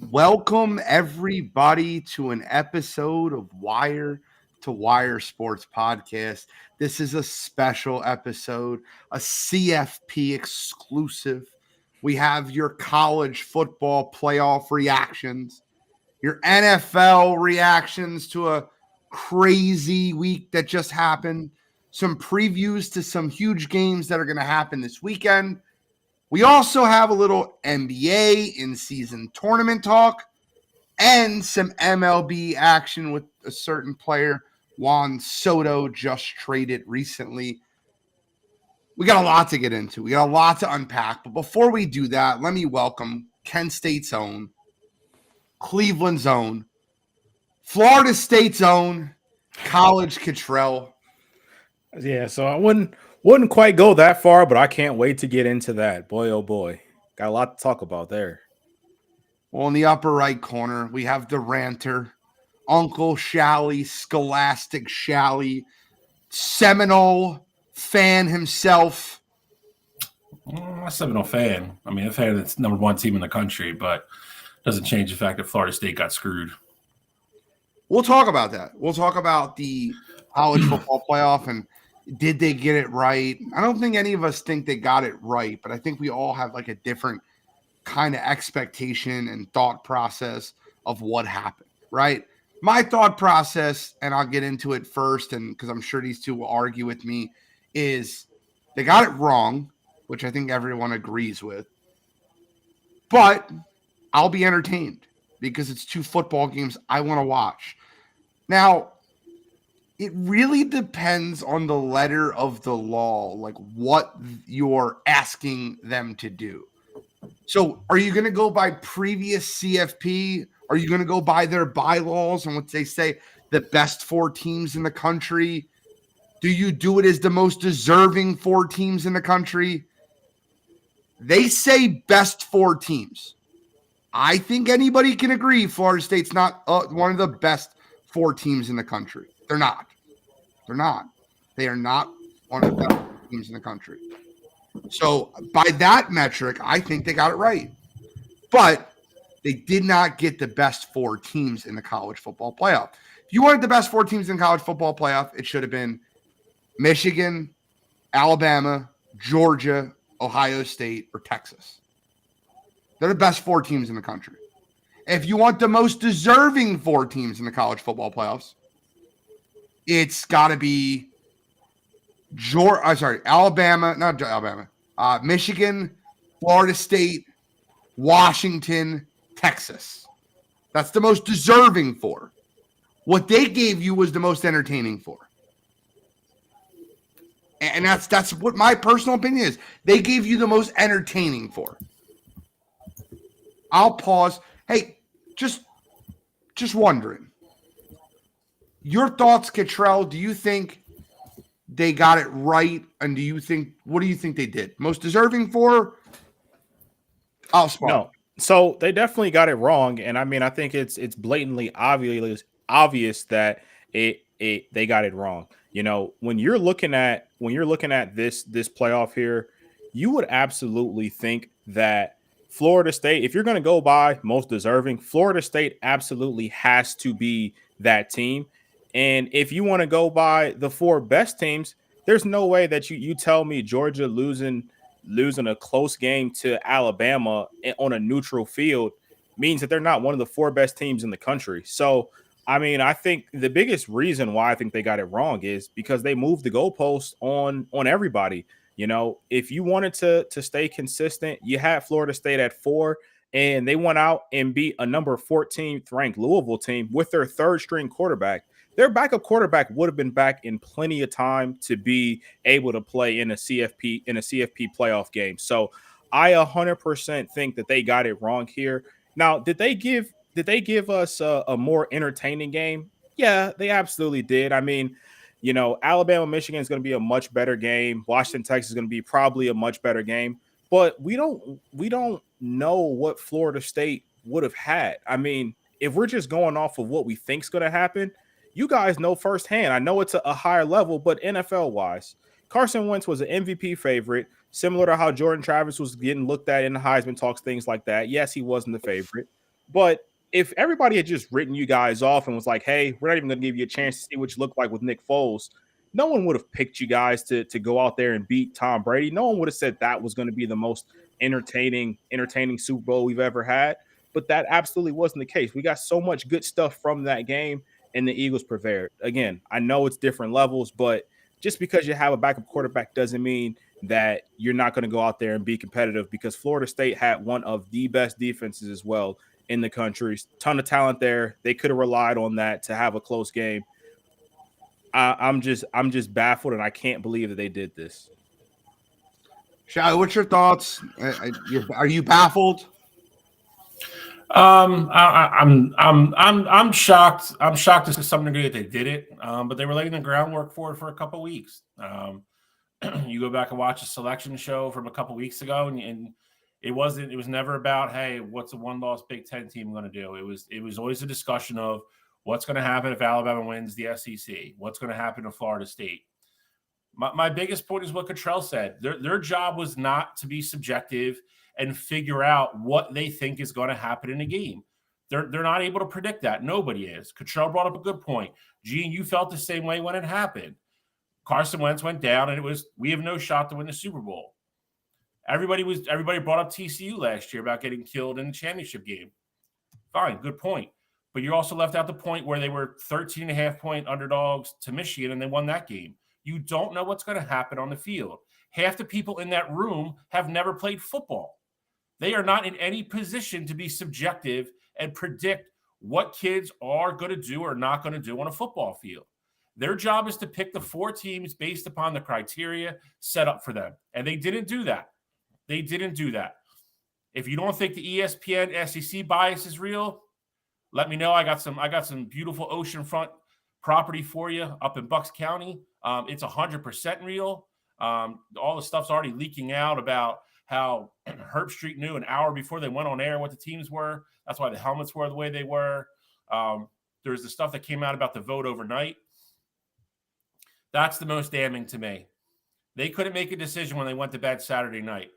Welcome, everybody, to an episode of Wire2Wire Sports Podcast. This is a special episode, a CFP exclusive. We have your college football playoff reactions, your NFL reactions to a crazy week that just happened, some previews to some huge games that are going to happen this weekend. We also have a little NBA in-season tournament talk and some MLB action with a certain player, Juan Soto, just traded recently. We got a lot to get into. We got a lot to unpack. But before we do that, let me welcome Kent State's own, Cleveland's own, Florida State's own, College Cottrell. Yeah, so I wouldn't quite go that far, but I can't wait to get into that. Boy, oh boy. Got a lot to talk about there. Well, in the upper right corner, we have the ranter, Uncle Shally, Scholastic Shally, Seminole fan himself. I'm a Seminole fan. I mean, a fan that's number one team in the country, but doesn't change the fact that Florida State got screwed. We'll talk about that. We'll talk about the college football playoff and did they get it right? I don't think any of us think they got it right, but I think we all have like a different kind of expectation and thought process of what happened, right? My thought process, and I'll get into it first, and because I'm sure these two will argue with me, is they got it wrong, which I think everyone agrees with, but I'll be entertained because it's two football games I want to watch. Now, it really depends on the letter of the law, like what you're asking them to do. So are you going to go by previous CFP? Are you going to go by their bylaws and what they say, the best four teams in the country? Do you do it as the most deserving four teams in the country? They say best four teams. I think anybody can agree Florida State's not one of the best four teams in the country. They're not. They're not. They are not one of the best teams in the country. So by that metric, I think they got it right. But they did not get the best four teams in the college football playoff. If you wanted the best four teams in college football playoff, it should have been Michigan, Alabama, Georgia, Ohio State, or Texas. They're the best four teams in the country. If you want the most deserving four teams in the college football playoffs, it's got to be Michigan, Florida State, Washington, Texas. That's the most deserving for. What they gave you was the most entertaining for. And that's what my personal opinion is. They gave you the most entertaining for. I'll pause. Hey, just wondering. Your thoughts, Cottrell, do you think they got it right? And what do you think they did? Most deserving for? I'll spot. No. So they definitely got it wrong. And I mean, I think it's blatantly obvious that they got it wrong. You know, when you're looking at this playoff here, you would absolutely think that Florida State, if you're going to go by most deserving, Florida State absolutely has to be that team. And if you want to go by the four best teams, there's no way that you tell me Georgia losing a close game to Alabama on a neutral field means that they're not one of the four best teams in the country. So, I mean, I think the biggest reason why I think they got it wrong is because they moved the goalpost on everybody. You know, if you wanted to stay consistent, you had Florida State at 4, and they went out and beat a number 14th ranked Louisville team with their third string quarterback. Their backup quarterback would have been back in plenty of time to be able to play in a CFP playoff game. So I 100% think that they got it wrong here. Now, did they give us a more entertaining game? Yeah, they absolutely did. I mean, you know, Alabama, Michigan is going to be a much better game. Washington, Texas is going to be probably a much better game. But we don't know what Florida State would have had. I mean, if we're just going off of what we think's going to happen, you guys know firsthand. I know it's a higher level, but NFL wise, Carson Wentz was an MVP favorite, similar to how Jordan Travis was getting looked at in the Heisman talks, things like that. Yes, he wasn't the favorite, but if everybody had just written you guys off and was like, hey, we're not even going to give you a chance to see what you look like with Nick Foles, no one would have picked you guys to go out there and beat Tom Brady. No one would have said that was going to be the most entertaining Super Bowl we've ever had. But that absolutely wasn't the case. We got so much good stuff from that game, and the Eagles prevailed. Again, I know it's different levels, but just because you have a backup quarterback doesn't mean that you're not going to go out there and be competitive, because Florida State had one of the best defenses as well in the country. Ton of talent there. They could have relied on that to have a close game. I'm just baffled, and I can't believe that they did this. Shai, what's your thoughts? Are you baffled? I'm shocked. I'm shocked to some degree that they did it. But they were laying the groundwork for it for a couple of weeks. You go back and watch a selection show from a couple of weeks ago, and it was never about, hey, what's a one-loss Big Ten team going to do? It was always a discussion of what's going to happen if Alabama wins the SEC. What's going to happen to Florida State? My biggest point is what Cottrell said. Their job was not to be subjective and figure out what they think is going to happen in a game. They're not able to predict that. Nobody is. Cottrell brought up a good point. Gene, you felt the same way when it happened. Carson Wentz went down, and we have no shot to win the Super Bowl. Everybody brought up TCU last year about getting killed in the championship game. Fine, good point. But you also left out the point where they were 13.5-point underdogs to Michigan, and they won that game. You don't know what's going to happen on the field. Half the people in that room have never played football. They are not in any position to be subjective and predict what kids are going to do or not going to do on a football field. Their job is to pick the 4 teams based upon the criteria set up for them. And they didn't do that. They didn't do that. If you don't think the ESPN SEC bias is real, let me know. I got some beautiful oceanfront property for you up in Bucks County. It's 100% real. All the stuff's already leaking out about how Herb Street knew an hour before they went on air what the teams were. That's why the helmets were the way they were. There's the stuff that came out about the vote overnight. That's the most damning to me. They couldn't make a decision when they went to bed Saturday night.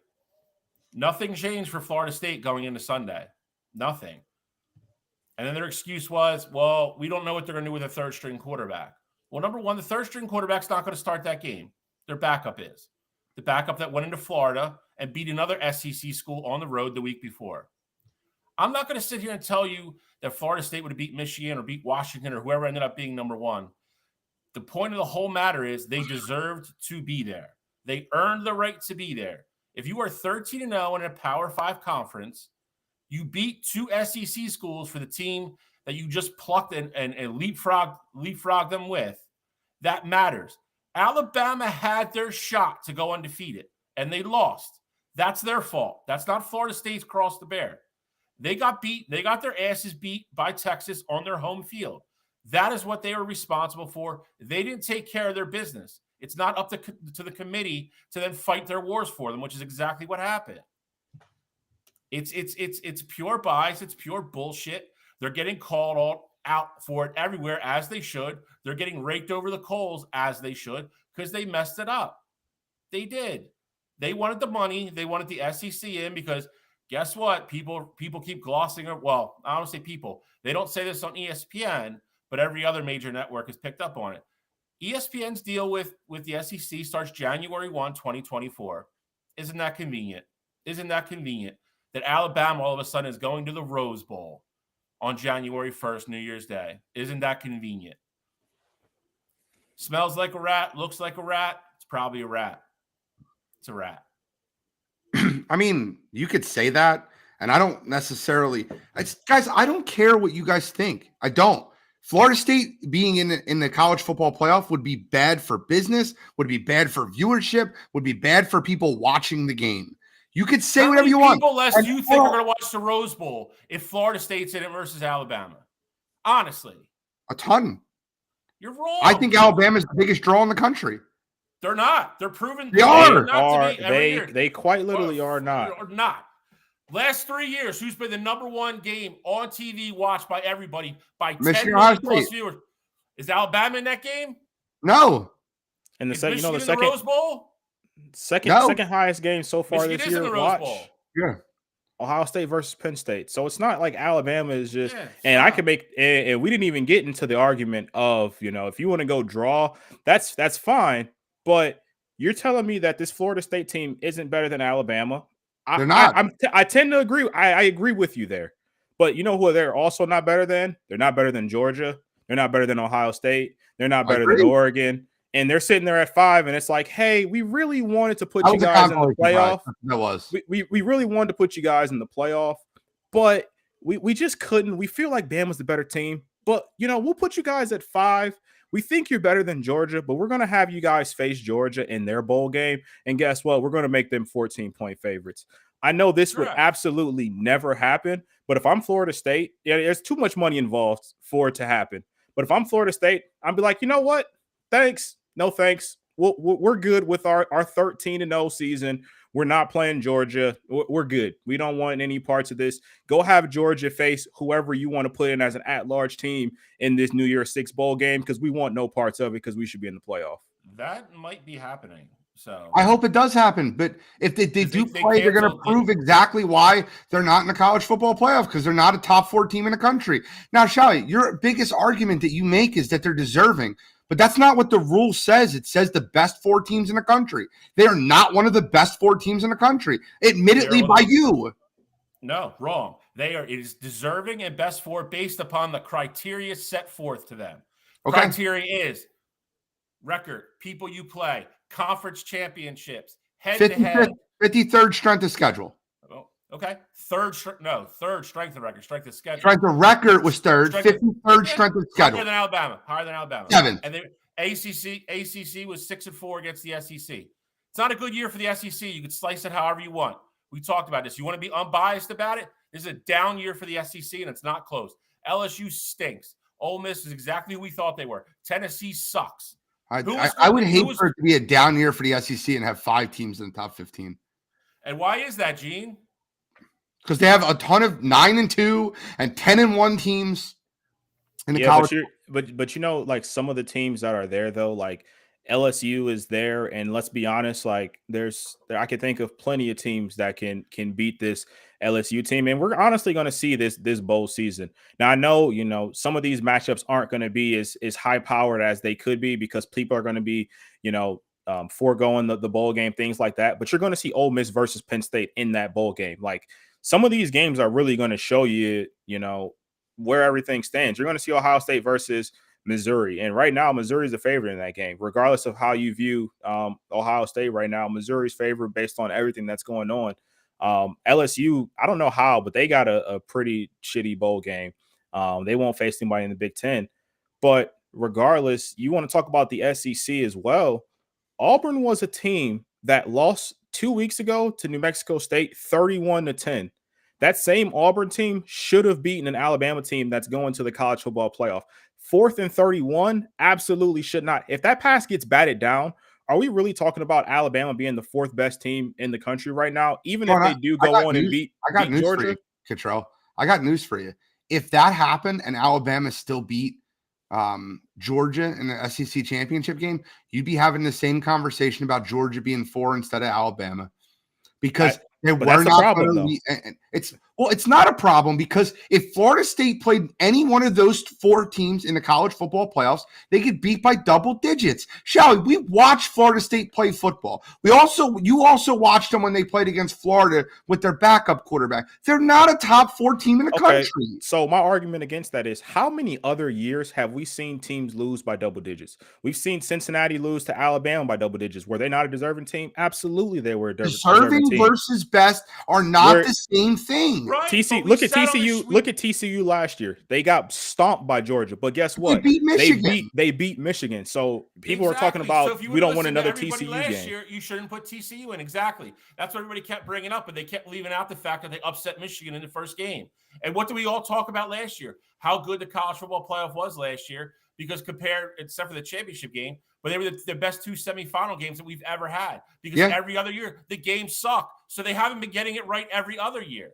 Nothing changed for Florida State going into Sunday. Nothing. And then their excuse was, well, we don't know what they're going to do with a third-string quarterback. Well, number one, the third-string quarterback's not going to start that game. Their backup is. The backup that went into Florida and beat another SEC school on the road the week before. I'm not going to sit here and tell you that Florida State would have beat Michigan or beat Washington or whoever ended up being number one. The point of the whole matter is they deserved to be there. They earned the right to be there. If you are 13-0 in a Power 5 conference, you beat 2 SEC schools for the team that you just plucked and leapfrogged them with. That matters. Alabama had their shot to go undefeated, and they lost. That's their fault. That's not Florida State's cross to bear. They got beat. They got their asses beat by Texas on their home field. That is what they were responsible for. They didn't take care of their business. It's not up to the committee to then fight their wars for them, which is exactly what happened. It's pure bias. It's pure bullshit. They're getting called out for it everywhere, as they should. They're getting raked over the coals, as they should, because they messed it up. They did. They wanted the money. They wanted the SEC in because guess what? People keep glossing over. Well, I don't say people. They don't say this on ESPN, but every other major network has picked up on it. ESPN's deal with the SEC starts January 1, 2024. Isn't that convenient? Isn't that convenient that Alabama all of a sudden is going to the Rose Bowl on January 1st, New Year's Day? Isn't that convenient? Smells like a rat, looks like a rat. It's probably a rat. It's a rat. I mean, you could say that, and I don't necessarily – guys, I don't care what you guys think. I don't. Florida State being in the college football playoff would be bad for business, would be bad for viewership, would be bad for people watching the game. You could say whatever you want. How many people less do you think are going to watch the Rose Bowl if Florida State's in it versus Alabama? Honestly. A ton. You're wrong. I think Alabama's the biggest draw in the country. They're not. They're proven. They are. They quite literally are not. Or not. Last 3 years, who's been the number one game on TV watched by everybody by 10 Michigan, million Ohio plus State. viewers? Is Alabama in that game? No. And Is Michigan in the Rose Bowl? second No. highest game so far Michigan this is year. in the Rose Bowl. Yeah. Ohio State versus Penn State. So it's not like Alabama is just, Yeah, and I stop. could make, and we didn't even get into the argument of, if you want to go draw, that's fine. But you're telling me that this Florida State team isn't better than Alabama. They're not. I tend to agree. I agree with you there. But you know who they're also not better than? They're not better than Georgia. They're not better than Ohio State. They're not better than Oregon. And they're sitting there at 5, and it's like, hey, we really wanted to put you guys in the playoff. That was. We really wanted to put you guys in the playoff, but we just couldn't. We feel like Bama's the better team, but we'll put you guys at 5. We think you're better than Georgia, but we're going to have you guys face Georgia in their bowl game. And guess what? We're going to make them 14-point favorites. I know this would absolutely never happen, but if I'm Florida State, there's too much money involved for it to happen. But if I'm Florida State, I'd be like, you know what? Thanks. No thanks. We're good with our 13-0 season. We're not playing Georgia. We're good. We don't want any parts of this. Go have Georgia face whoever you want to put in as an at-large team in this New Year's Six bowl game because we want no parts of it because we should be in the playoff. That might be happening. So I hope it does happen. But if they do play, they're going to prove exactly why they're not in the college football playoff because they're not a top 4 team in the country. Now, Shelly, your biggest argument that you make is that they're deserving. But that's not what the rule says. It says the best 4 teams in the country. They are not one of the best 4 teams in the country, admittedly by you. No, wrong. It is deserving and best 4 based upon the criteria set forth to them. Okay. Criteria is record, people you play, conference championships, head-to-head. 53rd strength of schedule. Oh, okay. Third strength of record, strength of schedule. Strength of record was 3rd, 53rd strength of schedule. Higher than Alabama. 7th. And ACC was 6-4 against the SEC. It's not a good year for the SEC. You can slice it however you want. We talked about this. You want to be unbiased about it? This is a down year for the SEC, and it's not close. LSU stinks. Ole Miss is exactly who we thought they were. Tennessee sucks. I would hate for it to be a down year for the SEC and have 5 teams in the top 15. And why is that, Gene? Because they have a ton of 9-2 and 10-1 teams in the college. But like some of the teams that are there though, like LSU is there, and let's be honest, like I can think of plenty of teams that can beat this LSU team, and we're honestly going to see this bowl season. Now I know some of these matchups aren't going to be as high powered as they could be because people are going to be foregoing the bowl game, things like that. But you're going to see Ole Miss versus Penn State in that bowl game. Like some of these games are really going to show you where everything stands. You're going to see Ohio State versus Missouri. And right now, Missouri is the favorite in that game. Regardless of how you view Ohio State right now, Missouri's favorite based on everything that's going on. LSU, I don't know how, but they got a pretty shitty bowl game. They won't face anybody in the Big Ten. But regardless, you want to talk about the SEC as well. Auburn was a team that lost 2 weeks ago to New Mexico State 31-10. That same Auburn team should have beaten an Alabama team that's going to the college football playoff. 4th and 31 absolutely should not. If that pass gets batted down, are we really talking about Alabama being the 4th best team in the country right now? Even if they do go on and beat news Georgia? For you, Cottrell. I got news for you. If that happened and Alabama still beat Georgia in the SEC championship game, you'd be having the same conversation about Georgia being 4 instead of Alabama because they were not going to be. It's not a problem because if Florida State played any one of those 4 teams in the college football playoffs, they get beat by double digits. Shall we watched Florida State play football. You also watched them when they played against Florida with their backup quarterback. They're not a top 4 team in the country. So my argument against that is how many other years have we seen teams lose by double digits? We've seen Cincinnati lose to Alabama by double digits. Were they not a deserving team? Absolutely, they were a deserving team. Versus best are not the same thing. Right, look at TCU. Look at TCU last year. They got stomped by Georgia, but guess what? They beat Michigan. They beat Michigan. So people are talking about we don't want another TCU game. Year, you shouldn't put TCU in. Exactly. That's what everybody kept bringing up, but they kept leaving out the fact that they upset Michigan in the first game. And what did we all talk about last year? How good the college football playoff was last year, because compared, except for the championship game, but they were the best 2 semifinal games that we've ever had because Yeah. every other year the games suck. So they haven't been getting it right every other year.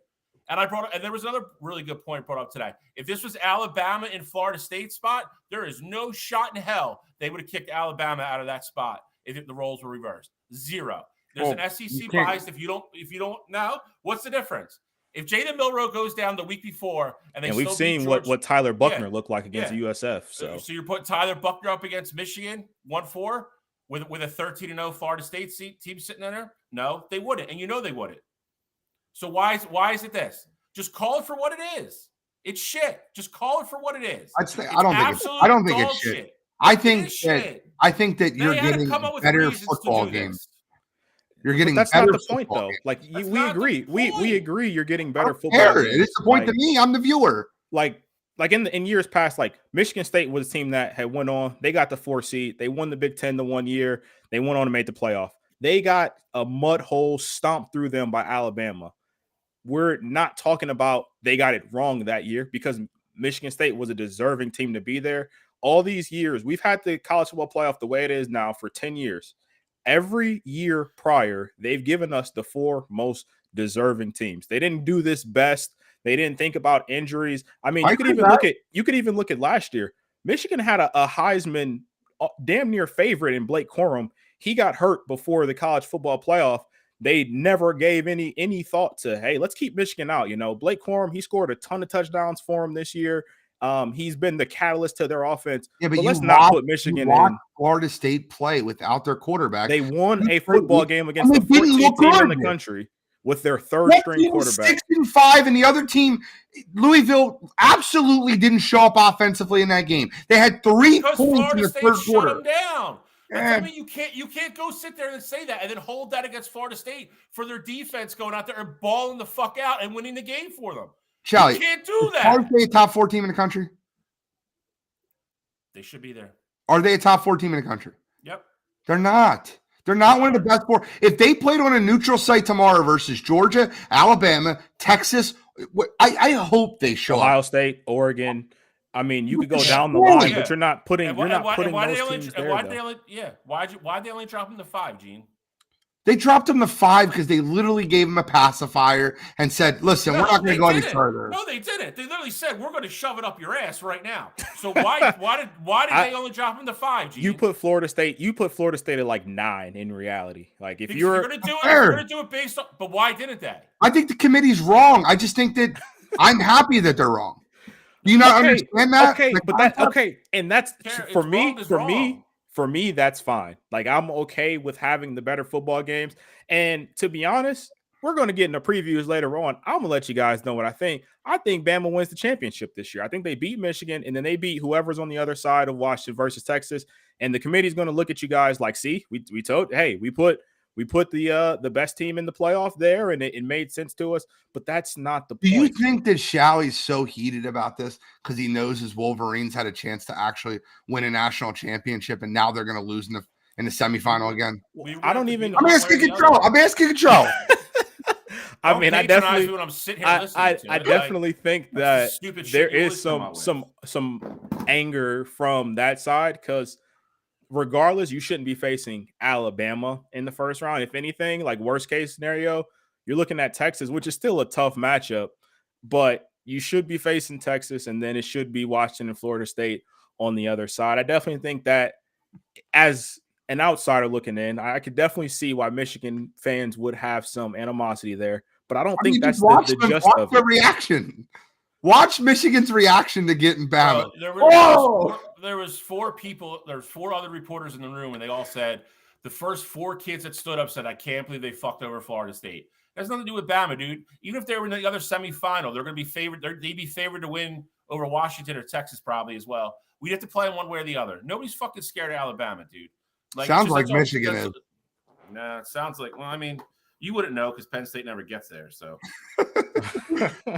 And there was another really good point brought up today. If this was Alabama in Florida State spot, there is no shot in hell they would have kicked Alabama out of that spot if the roles were reversed. Zero. There's an SEC bias. If you don't know, what's the difference? If Jaden Milroe goes down the week before, and we've seen what Tyler Buckner looked like against USF. So you're putting Tyler Buckner up against Michigan 1-4 with a 13-0 Florida State team sitting in there? No, they wouldn't, and you know they wouldn't. So why is it this? Just call it for what it is. It's shit. Just call it for what it is. I don't think it's shit. I think that you're getting better football games. You're getting that's better not the point though. Games. Like we agree. We agree you're getting better football games. It's the point to me. I'm the viewer. Like in years past, like Michigan State was a team that had went on. They got the 4 seed. They won the Big Ten the 1 year. They went on and made the playoff. They got a mud hole stomped through them by Alabama. We're not talking about they got it wrong that year because Michigan State was a deserving team to be there. All these years, we've had the college football playoff the way it is now for 10 years. Every year prior, they've given us the 4 most deserving teams. They didn't do this best. They didn't think about injuries. I mean, you could even look at last year. Michigan had a Heisman damn near favorite in Blake Corum. He got hurt before the college football playoff. They never gave any thought to, hey, let's keep Michigan out. You know, Blake Corum, he scored a ton of touchdowns for him this year. He's been the catalyst to their offense. Yeah, but let's not put Michigan in. Florida State play without their quarterback. They won a football game against the 14th team in the country with their third-string quarterback. 6-5, and the other team, Louisville, absolutely didn't show up offensively in that game. They had 3 points in the third quarter. Shut them down. I mean, you can't go sit there and say that and then hold that against Florida State for their defense going out there and balling the fuck out and winning the game for them. Charlie, you can't do that. Are they a top 4 team in the country? They should be there. Are they a top 4 team in the country? Yep. They're not. They're not one of the best 4. If they played on a neutral site tomorrow versus Georgia, Alabama, Texas, I hope they show Ohio up. State, Oregon. I mean, you could go down the line, but you're not putting those teams there. Why'd they only drop them to 5, Gene? They dropped them to 5 because they literally gave them a pacifier and said, listen, we're not going to go any further. No, they didn't. They literally said, we're going to shove it up your ass right now. So why did they only drop them to 5, Gene? You put Florida State at like 9 in reality. Like if you're going to do it based on, but why didn't they? I think the committee's wrong. I just think that I'm happy that they're wrong. Do you not understand that? Okay, and that's for me, that's fine. Like I'm okay with having the better football games. And to be honest, we're going to get into previews later on. I'm gonna let you guys know what I think. I think Bama wins the championship this year. I think they beat Michigan, and then they beat whoever's on the other side of Washington versus Texas. And the committee's going to look at you guys like, see, we put the best team in the playoff there, and it made sense to us. But that's not the point. Do you think that Shalley's so heated about this because he knows his Wolverines had a chance to actually win a national championship, and now they're going to lose in the semifinal again? I'm asking control. I mean, I definitely think that there is some anger from that side because regardless, you shouldn't be facing Alabama in the first round. If anything, like worst case scenario, you're looking at Texas, which is still a tough matchup, but you should be facing Texas, and then it should be Washington and Florida State on the other side. I definitely think that as an outsider looking in, I could definitely see why Michigan fans would have some animosity there, but I don't think that's the gist of the reaction. Watch Michigan's reaction to getting Bama. There was 4 people. There's 4 other reporters in the room, and they all said the first 4 kids that stood up said, "I can't believe they fucked over Florida State." It has nothing to do with Bama, dude. Even if they were in the other semifinal, they're going to be favored. They'd be favored to win over Washington or Texas probably as well. We'd have to play them one way or the other. Nobody's fucking scared of Alabama, dude. Sounds like Michigan is. Nah, it sounds like. Well, I mean, you wouldn't know because Penn State never gets there. So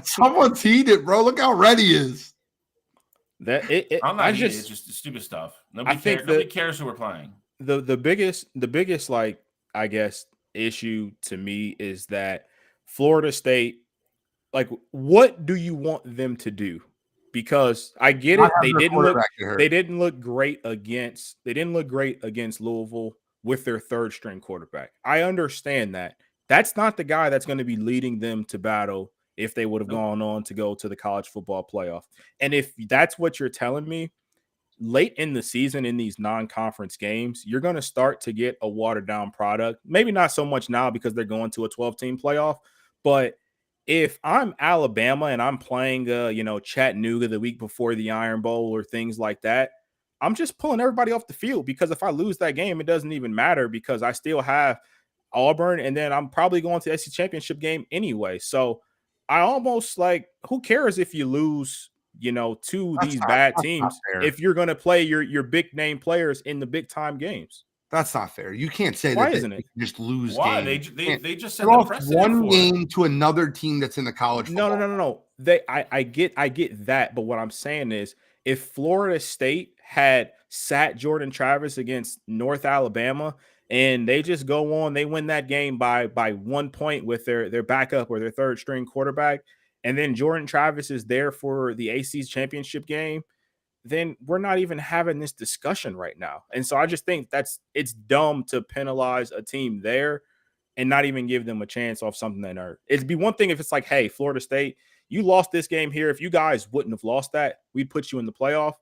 someone's heated, bro. Look how red he is. I'm not heated. It's just stupid stuff. Nobody cares who we're playing. The biggest like I guess issue to me is that Florida State, like, what do you want them to do? because I get Not it. have They their didn't look. quarterback get hurt. They didn't look great against. They didn't look great against Louisville with their third string quarterback. I understand that. That's not the guy that's going to be leading them to battle if they would have gone on to go to the college football playoff. And if that's what you're telling me, late in the season in these non-conference games, you're going to start to get a watered down product. Maybe not so much now because they're going to a 12-team playoff, but if I'm Alabama and I'm playing Chattanooga the week before the Iron Bowl or things like that, I'm just pulling everybody off the field, because if I lose that game, it doesn't even matter because I still have Auburn, and then I'm probably going to the SEC championship game anyway. So I almost like, who cares if you lose, to these bad teams if you're going to play your big name players in the big time games? That's not fair. You can't say Why that isn't they it? just lose Why? games. They just set They the lost precedent one for it. game to another team that's in the college football. No. I get that, but what I'm saying is, if Florida State had sat Jordan Travis against North Alabama and they just go on, they win that game by 1 point with their backup or their third string quarterback, and then Jordan Travis is there for the AC's championship game, then we're not even having this discussion right now. And so I just think it's dumb to penalize a team there and not even give them a chance off something they earned. It'd be one thing if it's like, hey, Florida State, you lost this game here. If you guys wouldn't have lost that, we'd put you in the playoff.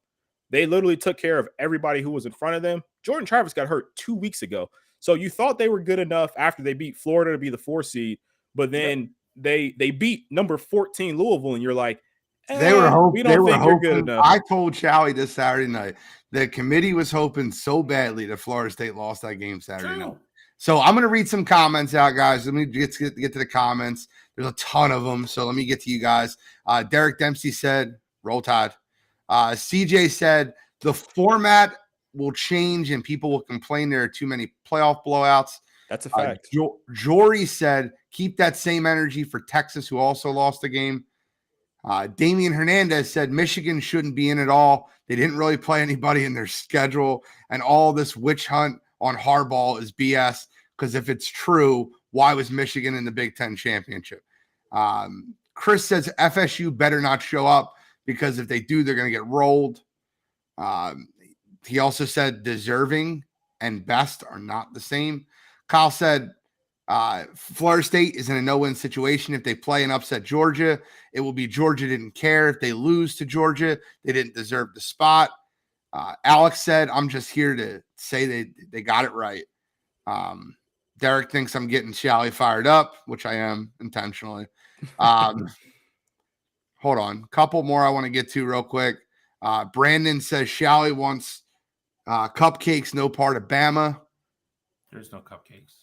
They literally took care of everybody who was in front of them. Jordan Travis got hurt 2 weeks ago. So you thought they were good enough after they beat Florida to be the 4 seed, but then they beat number 14 Louisville, and you're like, They were hoping. We don't think you're good enough. I told Chowie this Saturday night, the committee was hoping so badly that Florida State lost that game Saturday night. So I'm going to read some comments out, guys. Let me get to the comments. There's a ton of them, so let me get to you guys. Derek Dempsey said, roll tide. CJ said, the format will change and people will complain there are too many playoff blowouts. That's a fact. Jory said, keep that same energy for Texas, who also lost the game. Damian Hernandez said, Michigan shouldn't be in at all. They didn't really play anybody in their schedule, and all this witch hunt on Harbaugh is BS, because if it's true, why was Michigan in the Big Ten championship? Chris says FSU better not show up, because if they do, they're going to get rolled. He also said deserving and best are not the same. Kyle said Florida State is in a no-win situation. If they play and upset Georgia, it will be Georgia didn't care. If they lose to Georgia, they didn't deserve the spot. Alex said, I'm just here to say they got it right. Derek thinks I'm getting Shally fired up, which I am intentionally. Hold on. Couple more I want to get to real quick. Brandon says Shally wants cupcakes, no part of Bama. There's no cupcakes.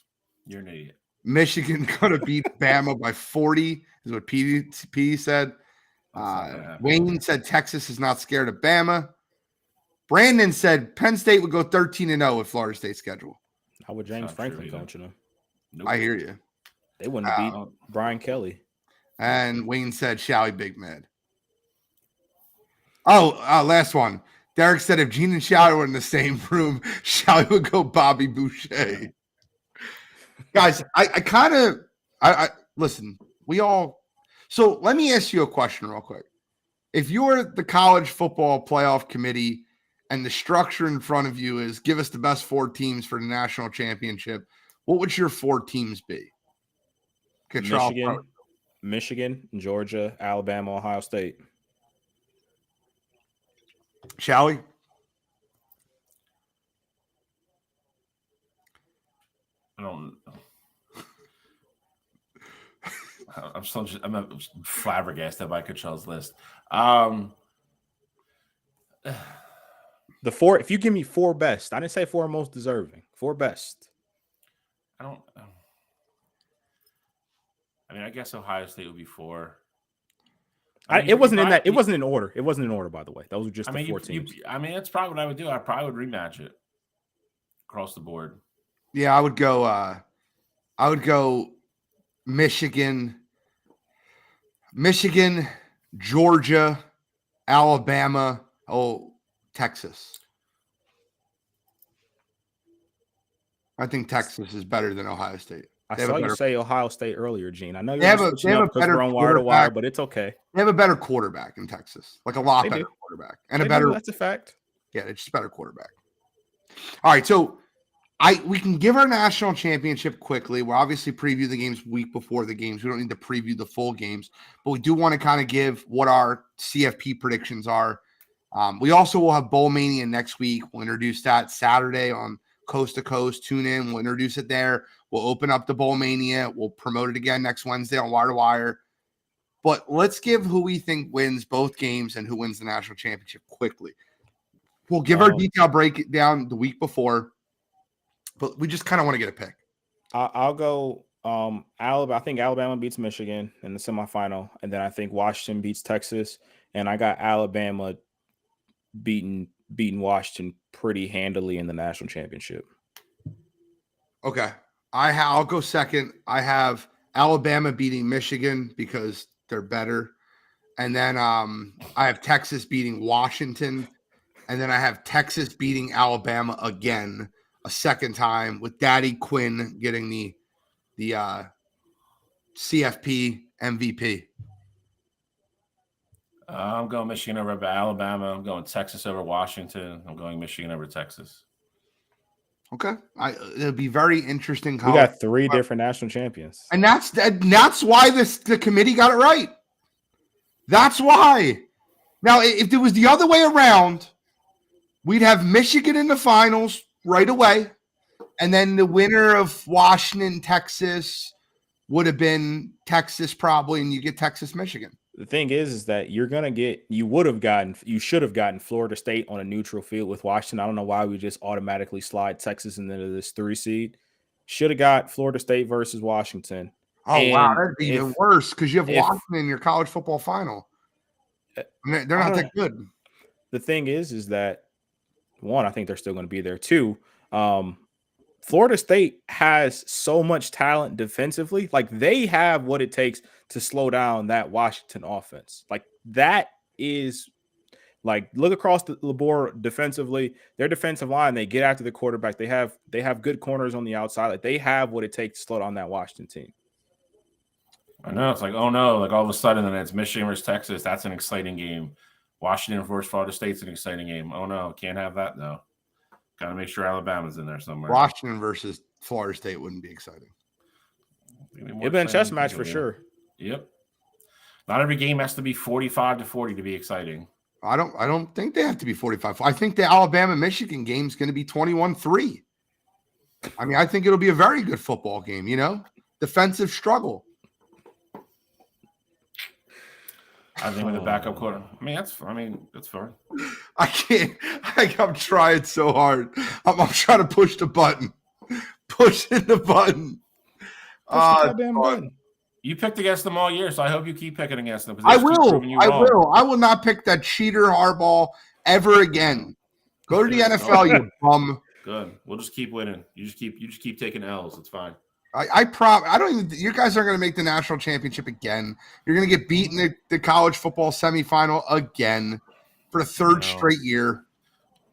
You're an idiot. Michigan going to beat Bama by 40 is what Petey said. Wayne said Texas is not scared of Bama. Brandon said Penn State would go 13-0 with Florida State schedule. How would James Franklin coaching them? Nope. I hear you. They wouldn't beat Brian Kelly. And Wayne said Shally big mad. Last one. Derek said if Gene and Shally were in the same room, Shally would go Bobby Boucher. Guys, I listen, so let me ask you a question real quick. If you're the college football playoff committee and the structure in front of you is give us the best 4 teams for the national championship, what would your 4 teams be? Michigan, Georgia, Alabama, Ohio State. Shally? I don't know. I'm flabbergasted by Cottrell's list. The 4, if you give me 4 best, I didn't say 4 most deserving. 4 best. I guess Ohio State would be 4. It wasn't in order. It wasn't in order, by the way. Those were just the 4 teams. That's probably what I would do. I probably would rematch it across the board. Yeah, I would go Michigan, Georgia, Alabama, Texas. I think Texas is better than Ohio State. I saw you say Ohio State earlier, Gene. I know you're switching up because we're on Wire to Wire, but it's okay. They have a better quarterback in Texas, like a lot better quarterback, and That's a fact. Yeah, it's just a better quarterback. All right, so we can give our national championship quickly. We'll obviously preview the games week before the games. We don't need to preview the full games, but we do want to kind of give what our CFP predictions are. We also will have Bowl Mania next week. We'll introduce that Saturday on Coast to Coast. Tune in. We'll introduce it there. We'll open up the Bowl Mania. We'll promote it again next Wednesday on Wire to Wire. But let's give who we think wins both games and who wins the national championship quickly. We'll give our detailed breakdown the week before, but we just kind of want to get a pick. I'll go Alabama. I think Alabama beats Michigan in the semifinal, and then I think Washington beats Texas, and I got Alabama beating Washington pretty handily in the national championship. Okay. I'll go second. I have Alabama beating Michigan because they're better. And then I have Texas beating Washington. And then I have Texas beating Alabama again a second time with Daddy Quinn getting the CFP MVP. I'm going Michigan over Alabama. I'm going Texas over Washington. I'm going Michigan over Texas. Okay. It'll be very interesting. We got 3 different national champions. And that's why the committee got it right. That's why. Now, if it was the other way around, we'd have Michigan in the finals right away. And then the winner of Washington, Texas would have been Texas probably, and you get Texas, Michigan. The thing is that you should have gotten Florida State on a neutral field with Washington. I don't know why we just automatically slide Texas into this 3 seed. Should have got Florida State versus Washington. Oh, wow. That'd be even worse because you have Washington in your college football final. They're not that good. The thing is that, 1, I think they're still going to be there. 2, Florida State has so much talent defensively. Like, they have what it takes to slow down that Washington offense. Like, that is like, look across the board defensively. Their defensive line, they get after the quarterback. They have good corners on the outside. Like, they have what it takes to slow down that Washington team. I know. It's like, oh no, like all of a sudden then it's Michigan versus Texas. That's an exciting game. Washington versus Florida State's an exciting game. Oh no, can't have that though. Got to make sure Alabama's in there somewhere. Washington versus Florida State wouldn't be exciting. It'd been a chess match for sure. Yep. Not every game has to be 45-40 to be exciting. I don't think they have to be 45. I think the Alabama-Michigan game is going to be 21-3. I mean, I think it'll be a very good football game, defensive struggle. I think with the backup quarter. That's fine. I can't. I'm trying so hard. I'm trying to push the button. Pushing the button. Button. You picked against them all year, so I hope you keep picking against them. I will. I will not pick that cheater Harbaugh ever again. Go to the NFL, you bum. Good. We'll just keep winning. You just keep taking L's. It's fine. I don't even. You guys aren't going to make the national championship again. You're going to get beaten in the college football semifinal again for the 3rd straight year.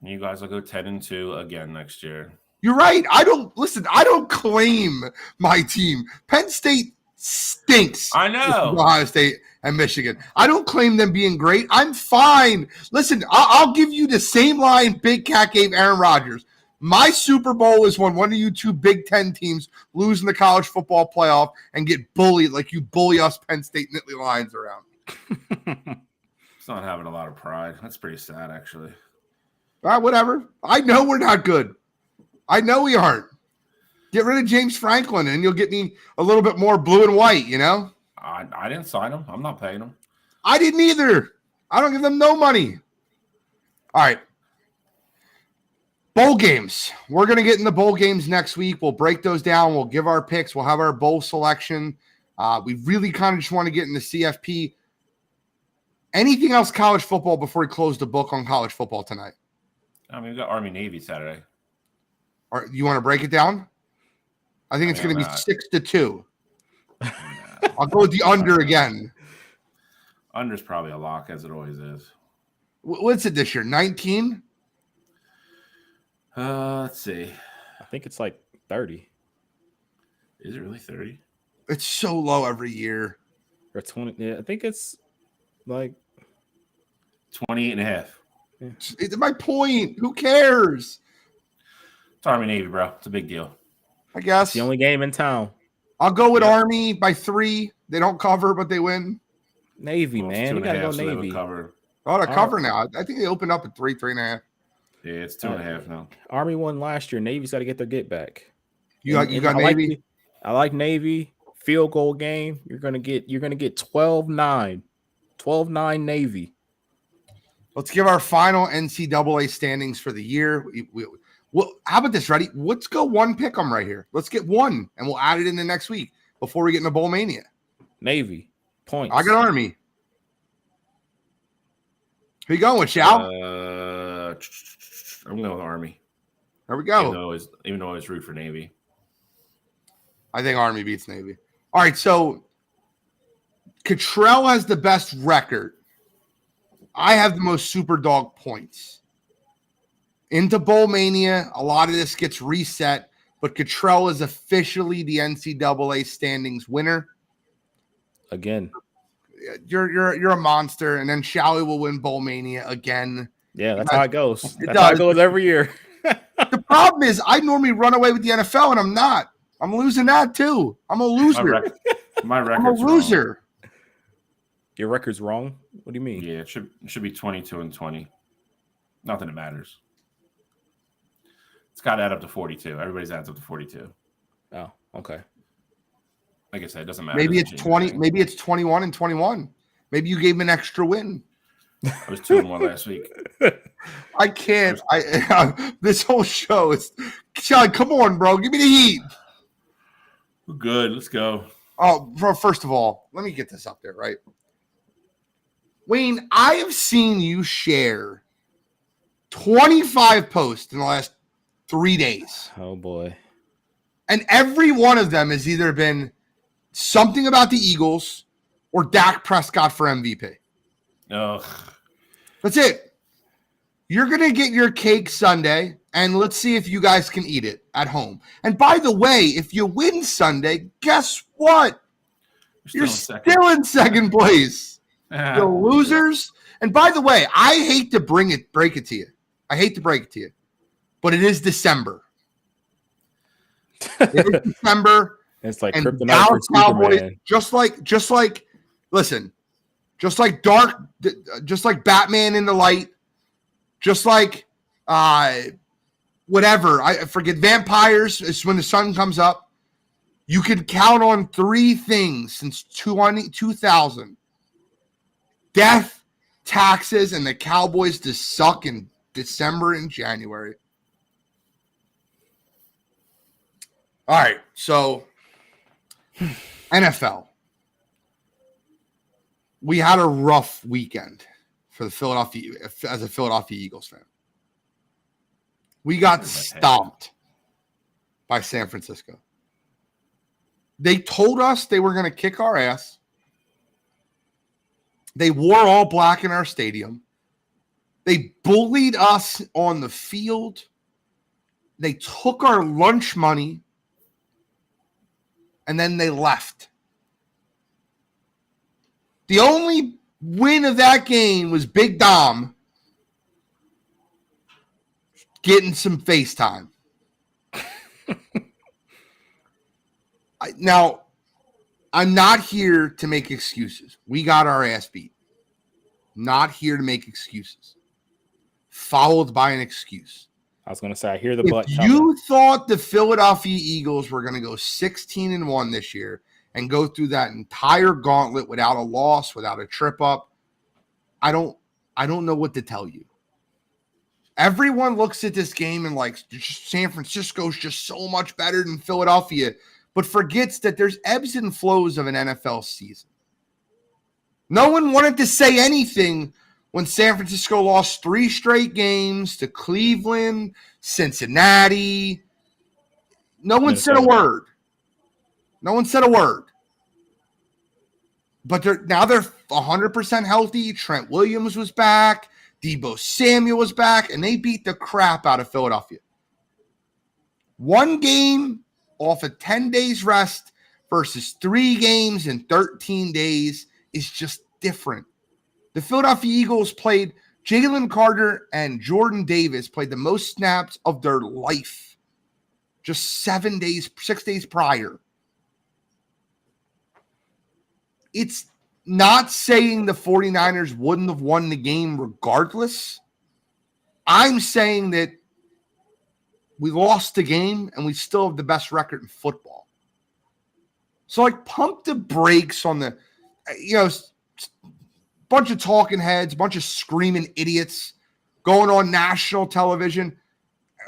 You guys will go 10-2 again next year. You're right. I don't claim my team. Penn State stinks. I know. Ohio State and Michigan. I don't claim them being great. I'm fine. Listen, I'll give you the same line Big Cat gave Aaron Rodgers. My Super Bowl is when one of you 2 Big Ten teams lose in the college football playoff and get bullied like you bully us Penn State Nittany Lions around. It's not having a lot of pride. That's pretty sad, actually. Whatever. I know we're not good. I know we aren't. Get rid of James Franklin and you'll get me a little bit more blue and white, I didn't sign him. I'm not paying him. I didn't either. I don't give them no money. All right. Bowl games. We're going to get in the bowl games next week. We'll break those down. We'll give our picks. We'll have our bowl selection. We really kind of just want to get in the CFP. Anything else college football before we close the book on college football tonight? We've got Army-Navy Saturday. You want to break it down? I think it's going to be 6-2. I'll go with the under again. Under's probably a lock, as it always is. What's it this year? 19? Let's see. I think it's like 30. Is it really 30? It's so low every year. Or 20. Yeah, I think it's like 28 and a half. Yeah. It's my point. Who cares? It's Army Navy, bro. It's a big deal. I guess. It's the only game in town. I'll go with Army by 3. They don't cover, but they win. Navy, Well, man. You gotta go so they would Navy. cover. Oh, to cover now. I think they opened up at 3, 3.5. Yeah, it's 2.5 now. Army won last year. Navy's got to get their get back. You got I Navy? I like Navy. Field goal game. You're gonna get 12-9. 12-9 Navy. Let's give our final NCAA standings for the year. Well, how about this? Ready? Let's go one pick 'em right here. Let's get one, and we'll add it in the next week before we get into Bowl Mania. Navy points. I got Army. Who you going with, Shal? I'm going with Army. There we go. Even though I was root for Navy. I think Army beats Navy. All right, so Cottrell has the best record. I have the most super dog points. Into Bowl Mania, a lot of this gets reset, but Cottrell is officially the NCAA standings winner. Again. You're a monster, and then Showie will win Bowl Mania again. Yeah, that's how it goes. That's does. how it goes every year. The problem is I normally run away with the NFL, and I'm not. I'm losing that too. I'm a loser. My I'm a loser. Wrong. Your record's wrong? What do you mean? Yeah, it should be 22-20. Not that it matters. It's got to add up to 42. Everybody's adds up to 42. Oh, okay. Like I said, it doesn't matter. Maybe it's 20. Maybe it's 21-21. Maybe you gave him an extra win. I was 2-1 last week. I can't. This whole show is. Sean, come on, bro. Give me the heat. We're good. Let's go. Oh, first of all, let me get this up there, right? Wayne, I have seen you share 25 posts in the last 3 days. Oh, boy. And every one of them has either been something about the Eagles or Dak Prescott for MVP. Ugh. That's it. You're going to get your cake Sunday, and let's see if you guys can eat it at home. And by the way, if you win Sunday, guess what? You're still in second place. The losers. And by the way, I hate to break it to you. I hate to break it to you, but it is December. It is December. It's like and kryptonite Dallas for Cowboys, Superman. just like, listen, just like Batman in the light, just like, whatever. I forget. Vampires is when the sun comes up. You can count on 3 things since 2000: death, taxes, and the Cowboys to suck in December and January. All right, so NFL. We had a rough weekend for the Philadelphia as a Philadelphia Eagles fan. We got stomped by San Francisco. They told us they were going to kick our ass. They wore all black in our stadium. They bullied us on the field. They took our lunch money. And then they left. The only win of that game was Big Dom getting some FaceTime. Now, I'm not here to make excuses. We got our ass beat. Not here to make excuses. Followed by an excuse. I was going to say, I hear the If butt. you thought the Philadelphia Eagles were going to go 16-1 this year and go through that entire gauntlet without a loss, without a trip up, I don't know what to tell you. Everyone looks at this game and like San Francisco's just so much better than Philadelphia, but forgets that there's ebbs and flows of an NFL season. No one wanted to say anything when San Francisco lost 3 straight games to Cleveland, Cincinnati. No one said a word. No one said a word. But they're 100% healthy. Trent Williams was back. Deebo Samuel was back. And they beat the crap out of Philadelphia. One game off of 10 days rest versus 3 games in 13 days is just different. The Philadelphia Eagles played Jalen Carter and Jordan Davis played the most snaps of their life just 6 days prior. It's not saying the 49ers wouldn't have won the game regardless. I'm saying that we lost the game and we still have the best record in football. So, like, pump the brakes on the, bunch of talking heads, bunch of screaming idiots going on national television.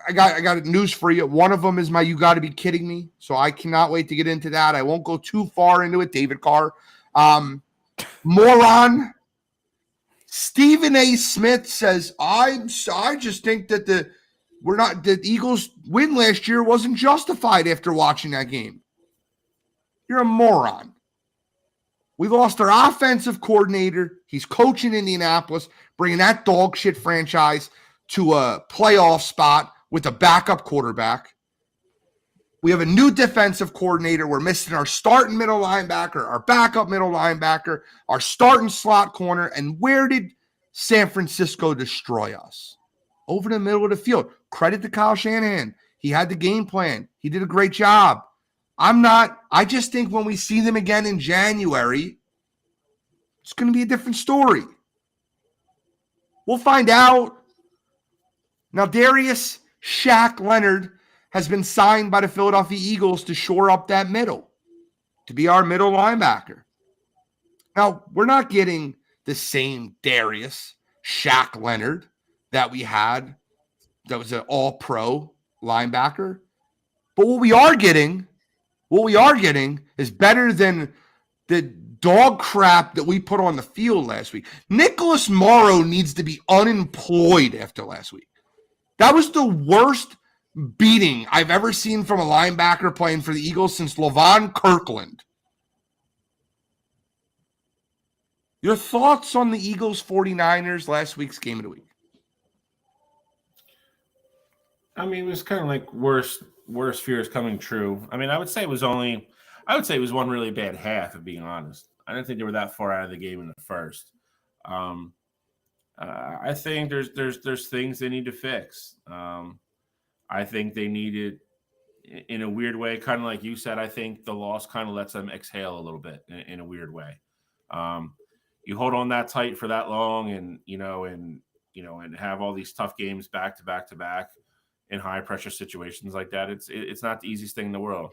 I got news for you. One of them is my "you got to be kidding me." So I cannot wait to get into that. I won't go too far into it. David Carr, moron. Stephen A. Smith says I just think that the Eagles win last year wasn't justified after watching that game. You're a moron. We lost our offensive coordinator. He's coaching Indianapolis, bringing that dog shit franchise to a playoff spot with a backup quarterback. We have a new defensive coordinator. We're missing our starting middle linebacker, our backup middle linebacker, our starting slot corner. And where did San Francisco destroy us? Over the middle of the field. Credit to Kyle Shanahan. He had the game plan. He did a great job. I just think when we see them again in January, it's going to be a different story. We'll find out. Now, Darius Shaq Leonard has been signed by the Philadelphia Eagles to shore up that middle, to be our middle linebacker. Now, we're not getting the same Darius Shaq Leonard that we had that was an all-pro linebacker. But what we are getting is better than the dog crap that we put on the field last week. Nicholas Morrow needs to be unemployed after last week. That was the worst beating I've ever seen from a linebacker playing for the Eagles since LaVon Kirkland. Your thoughts on the Eagles 49ers last week's game of the week? I mean, it was kind of like worst fears coming true. I mean, I would say it was one really bad half, of being honest. I didn't think they were that far out of the game in the first. I think there's things they need to fix. I think they needed, in a weird way, kind of like you said, I think the loss kind of lets them exhale a little bit in a weird way. You hold on that tight for that long and have all these tough games back to back to back in high pressure situations like that. It's not the easiest thing in the world.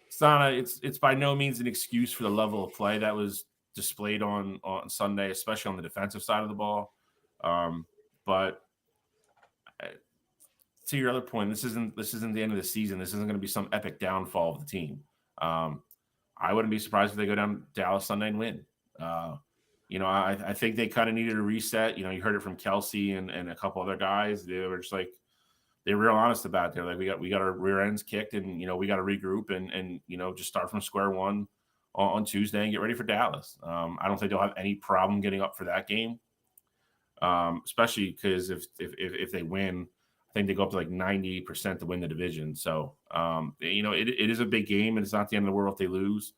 It's by no means an excuse for the level of play that was displayed on Sunday, especially on the defensive side of the ball. But to your other point, this isn't the end of the season. This isn't going to be some epic downfall of the team. I wouldn't be surprised if they go down to Dallas Sunday and win. I think they kind of needed a reset. You heard it from Kelsey and a couple other guys. They were just like, they're real honest about it. They're like, we got our rear ends kicked, and we got to regroup and just start from square one on Tuesday and get ready for Dallas. I don't think they'll have any problem getting up for that game, especially because if they win, I think they go up to like 90% to win the division. So it is a big game, and it's not the end of the world if they lose.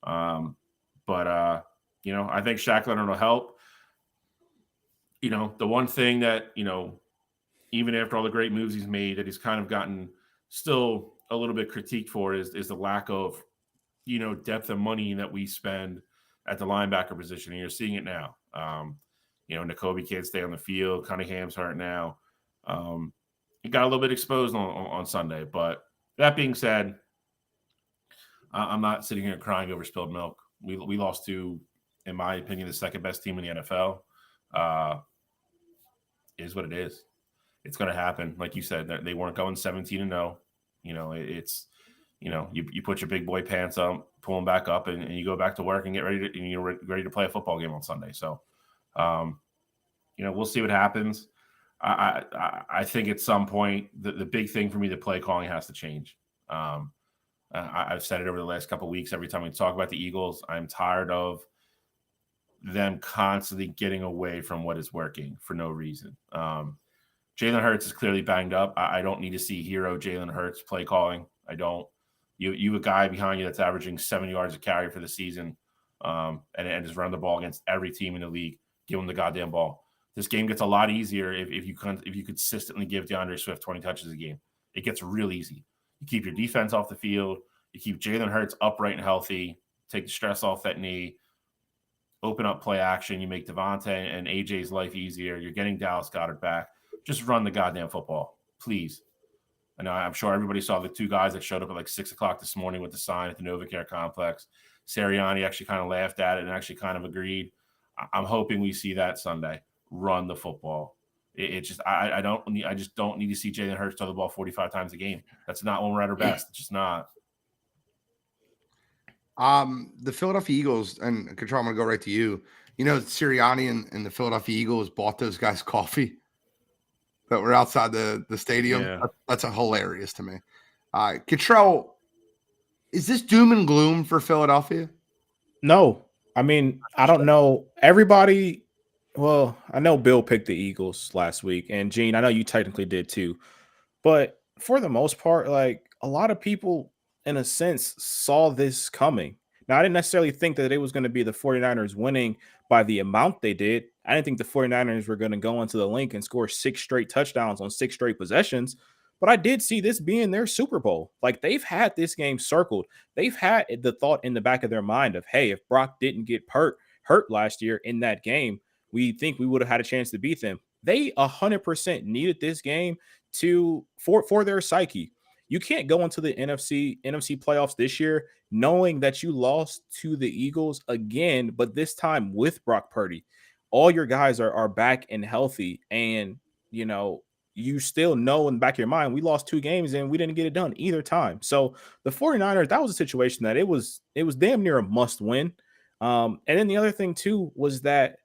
But I think Shaq Leonard will help. The one thing that even after all the great moves he's made, that he's kind of gotten still a little bit critiqued for is the lack of, depth of money that we spend at the linebacker position. And you're seeing it now. Nakobe can't stay on the field. Cunningham's hurt now. He got a little bit exposed on Sunday. But that being said, I'm not sitting here crying over spilled milk. We lost to, in my opinion, the second best team in the NFL. Is what it is. It's going to happen. Like you said, they weren't going 17-0. You put your big boy pants up, pull them back up, and you go back to work and get ready to, and you're ready to play a football game on Sunday. So, we'll see what happens. I think at some point the big thing for me, the play calling has to change. I've said it over the last couple of weeks. Every time we talk about the Eagles, I'm tired of them constantly getting away from what is working for no reason. Jalen Hurts is clearly banged up. I don't need to see hero Jalen Hurts play calling. I don't. You have a guy behind you that's averaging 7 yards a carry for the season, and just run the ball against every team in the league. Give him the goddamn ball. This game gets a lot easier if you consistently give DeAndre Swift 20 touches a game. It gets real easy. You keep your defense off the field. You keep Jalen Hurts upright and healthy. Take the stress off that knee. Open up play action. You make Devontae and AJ's life easier. You're getting Dallas Goedert back. Just run the goddamn football, please. And I'm sure everybody saw the 2 guys that showed up at like 6 o'clock this morning with the sign at the NovaCare complex. Sirianni actually kind of laughed at it and actually kind of agreed. I'm hoping we see that Sunday. Run the football. I just don't need to see Jalen Hurts throw the ball 45 times a game. That's not when we're at our best. It's just not. The Philadelphia Eagles, and Control, I'm going to go right to you. You know, Sirianni and the Philadelphia Eagles bought those guys coffee that were outside the stadium. Yeah. That's hilarious to me. Control, is this doom and gloom for Philadelphia? No. I mean, I don't know. Everybody, well, I know Bill picked the Eagles last week, and Gene, I know you technically did too. But for the most part, like a lot of people, in a sense, saw this coming. Now, I didn't necessarily think that it was going to be the 49ers winning by the amount they did. I didn't think the 49ers were going to go into the link and score 6 straight touchdowns on 6 straight possessions. But I did see this being their Super Bowl. Like, they've had this game circled. They've had the thought in the back of their mind of, hey, if Brock didn't get hurt last year in that game, we think we would have had a chance to beat them. They 100% needed this game for their psyche. You can't go into the NFC playoffs this year knowing that you lost to the Eagles again, but this time with Brock Purdy. All your guys are back and healthy, and you still know in the back of your mind, we lost 2 games and we didn't get it done either time. So the 49ers, that was a situation that it was damn near a must win. And then the other thing too was that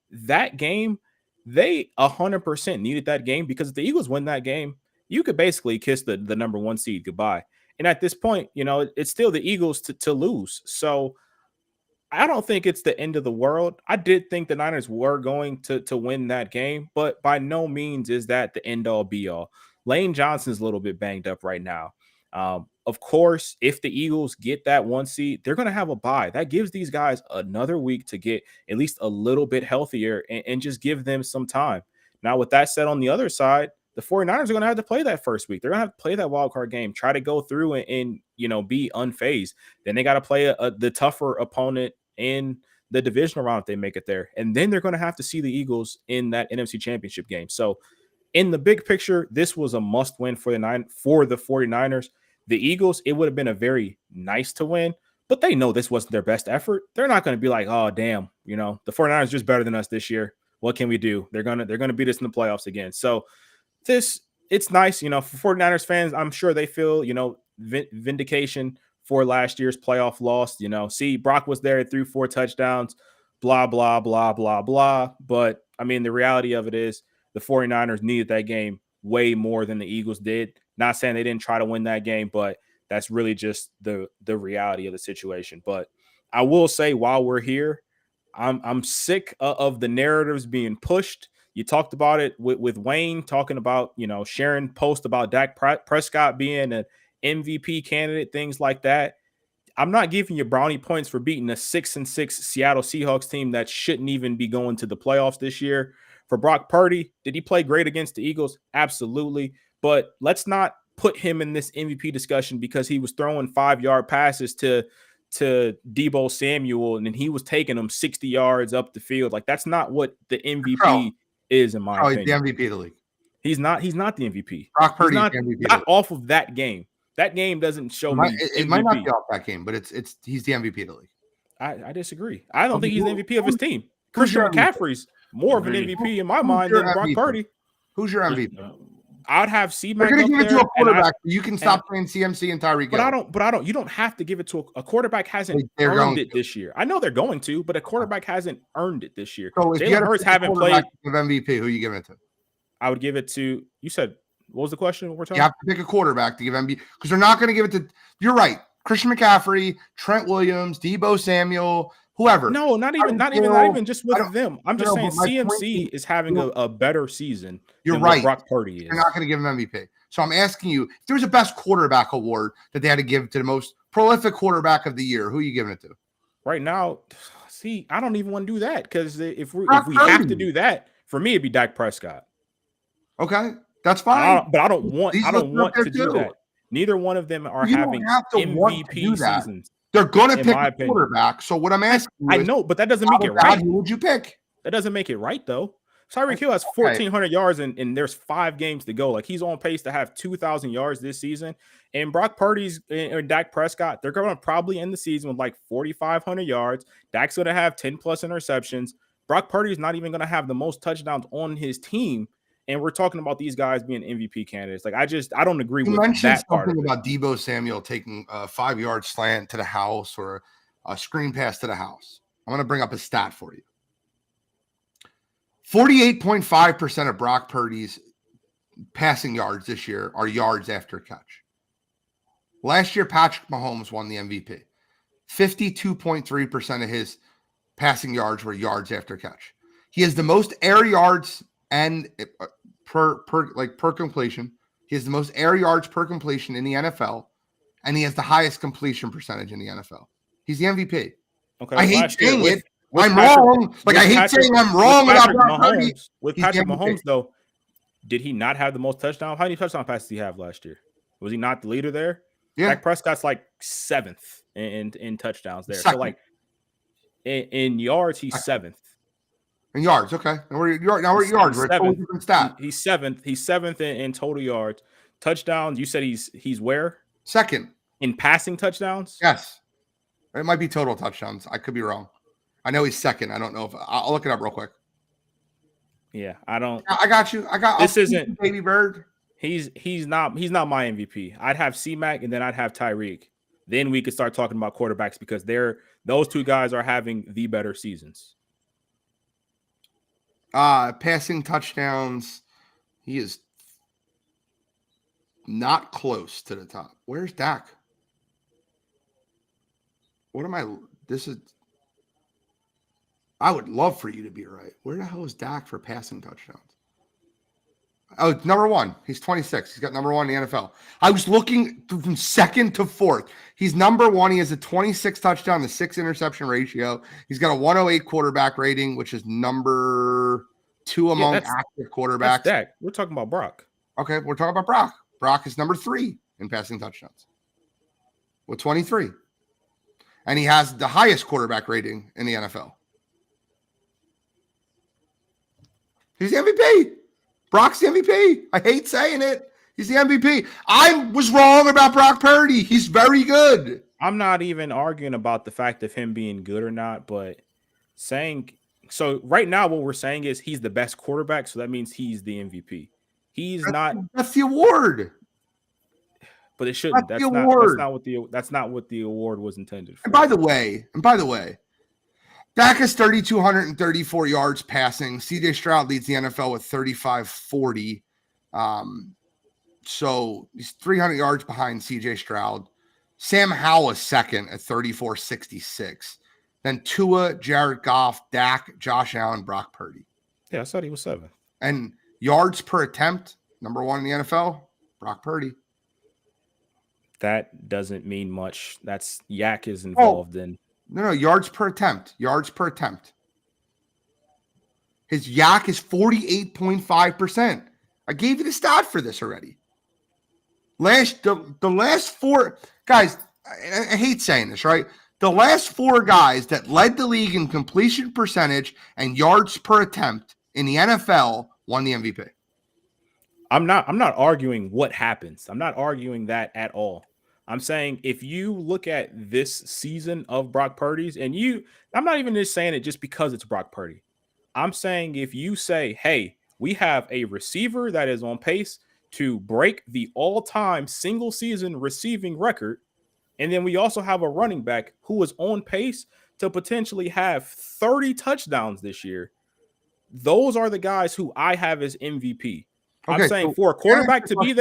game, they 100% needed that game, because if the Eagles win that game, you could basically kiss the number 1 seed goodbye. And at this point, it's still the Eagles to lose. So I don't think it's the end of the world. I did think the Niners were going to win that game, but by no means is that the end all be all. Lane Johnson's a little bit banged up right now. Of course, if the Eagles get that 1 seed, they're going to have a bye. That gives these guys another week to get at least a little bit healthier and just give them some time. Now, with that said, on the other side, the 49ers are going to have to play that first week. They're going to have to play that wild card game, try to go through and be unfazed. Then they got to play the tougher opponent in the divisional round if they make it there. And then they're going to have to see the Eagles in that NFC Championship game. So in the big picture, this was a must win for the 49ers. The Eagles, it would have been a very nice to win, but they know this wasn't their best effort. They're not going to be like, oh, damn, the 49ers are just better than us this year. What can we do? They're going to beat us in the playoffs again. So it's nice, for 49ers fans. I'm sure they feel, vindication for last year's playoff loss. See, Brock was there, threw 4 touchdowns, blah, blah, blah, blah, blah. But I mean, the reality of it is the 49ers needed that game way more than the Eagles did. Not saying they didn't try to win that game, but that's really just the reality of the situation. But I will say, while we're here, I'm sick of the narratives being pushed. You talked about it with Wayne talking about, sharing posts about Dak Prescott being an MVP candidate, things like that. I'm not giving you brownie points for beating a 6-6 Seattle Seahawks team that shouldn't even be going to the playoffs this year. For Brock Purdy, did he play great against the Eagles? Absolutely. But let's not put him in this MVP discussion because he was throwing 5-yard passes to Deebo Samuel, and then he was taking them 60 yards up the field. Like, that's not what the MVP is, in my opinion. He's the MVP of the league. He's not the MVP. Brock Purdy is the MVP. Not off of that game. That game doesn't show me. It might not be off that game, but he's the MVP of the league. I disagree. I don't think he's the MVP of his team. Christian McCaffrey's more of an MVP in my mind than Brock Purdy. Who's your MVP? I'd have C-Mac. You're going to give it to a quarterback. You can stop playing CMC and Tyreek. But you don't have to give it to a quarterback. Hasn't earned it this year. I know they're going to, but a quarterback hasn't earned it this year. So if Jalen Hurts haven't played of MVP, who are you giving it to? I would give it to. You said, what was the question? You have to pick a quarterback to give MVP because they're not going to give it to. You're right. Christian McCaffrey, Trent Williams, Deebo Samuel, whoever. No, not even just with them. I'm just saying CMC is having a better season. You're right. Brock Purdy is. You're not going to give him MVP. So I'm asking you, if there was a best quarterback award that they had to give to the most prolific quarterback of the year, who are you giving it to? Right now, see, I don't even want to do that because if we Brock have to Purdy. do that, for me it'd be Dak Prescott. Okay, that's fine. But I don't want These I don't look want good to do too. that. Neither one of them are You don't having have to want to do MVP that. seasons. They're going to in pick my a opinion. quarterback. So what I'm asking you I is, know, but that doesn't how make it right. who would you pick? That doesn't make it right though. Tyreek Hill has 1,400 yards and there's 5 games to go. Like he's on pace to have 2,000 yards this season. And Brock Purdy's and Dak Prescott, they're going to probably end the season with like 4,500 yards. Dak's going to have 10 plus interceptions. Brock Purdy's not even going to have the most touchdowns on his team. And we're talking about these guys being MVP candidates. Like I don't agree with that part of it. About Deebo Samuel taking a 5-yard slant to the house or a screen pass to the house. I'm going to bring up a stat for you. 48.5% of Brock Purdy's passing yards this year are yards after catch. Last year, Patrick Mahomes won the MVP. 52.3% of his passing yards were yards after catch. He has the most air yards and per completion. He has the most air yards per completion in the NFL, and he has the highest completion percentage in the NFL. He's the MVP. Okay, I hate saying it. I'm Patrick, wrong. Like I hate saying I'm wrong about Brock Purdy. With Patrick Mahomes, though, did he not have the most touchdowns? How many touchdown passes did he have last year? Was he not the leader there? Yeah. Dak Prescott's like 7th in touchdowns there. Second. So like in yards, he's 7th. In yards, okay. Now we're at yards. We're at different stat. He's 7th. He's 7th in total yards. Touchdowns. You said he's where? Second in passing touchdowns. Yes, it might be total touchdowns. I could be wrong. I know he's second. I don't know if I'll look it up real quick. Yeah, I don't. I got you. This isn't baby bird. He's not my MVP. I'd have C-Mac and then I'd have Tyreek. Then we could start talking about quarterbacks because those two guys are having the better seasons. Passing touchdowns, he is not close to the top. Where's Dak? I would love for you to be right. Where the hell is Dak for passing touchdowns? Oh, number 1. He's 26. He's got number 1 in the NFL. I was looking from second to fourth. He's number 1. He has a 26 touchdown to 6 interception ratio. He's got a 108 quarterback rating, which is number 2 among active quarterbacks. That's Dak. We're talking about Brock. Okay, we're talking about Brock. Brock is number 3 in passing touchdowns with 23. And he has the highest quarterback rating in the NFL. He's the MVP. Brock's the MVP. I hate saying it. He's the MVP. I was wrong about Brock Purdy. He's very good. I'm not even arguing about the fact of him being good or not, but saying so right now what we're saying is he's the best quarterback, so that means he's the MVP. That's the award. But it shouldn't. That's not what the award was intended for. And by the way, Dak has 3,234 yards passing. CJ Stroud leads the NFL with 3,540. So he's 300 yards behind CJ Stroud. Sam Howell is second at 3,466. Then Tua, Jared Goff, Dak, Josh Allen, Brock Purdy. Yeah, I said he was 7th. And yards per attempt, number 1 in the NFL, Brock Purdy. That doesn't mean much. That's Yak is involved in. No, yards per attempt. His yak is 48.5%. I gave you the stat for this already. The last 4 guys, I hate saying this, right? The last 4 guys that led the league in completion percentage and yards per attempt in the NFL won the MVP. I'm not arguing what happens. I'm not arguing that at all. I'm saying if you look at this season of Brock Purdy's, I'm not even just saying it just because it's Brock Purdy. I'm saying if you say, hey, we have a receiver that is on pace to break the all-time single season receiving record, and then we also have a running back who is on pace to potentially have 30 touchdowns this year, those are the guys who I have as MVP. Okay, I'm saying for a quarterback to be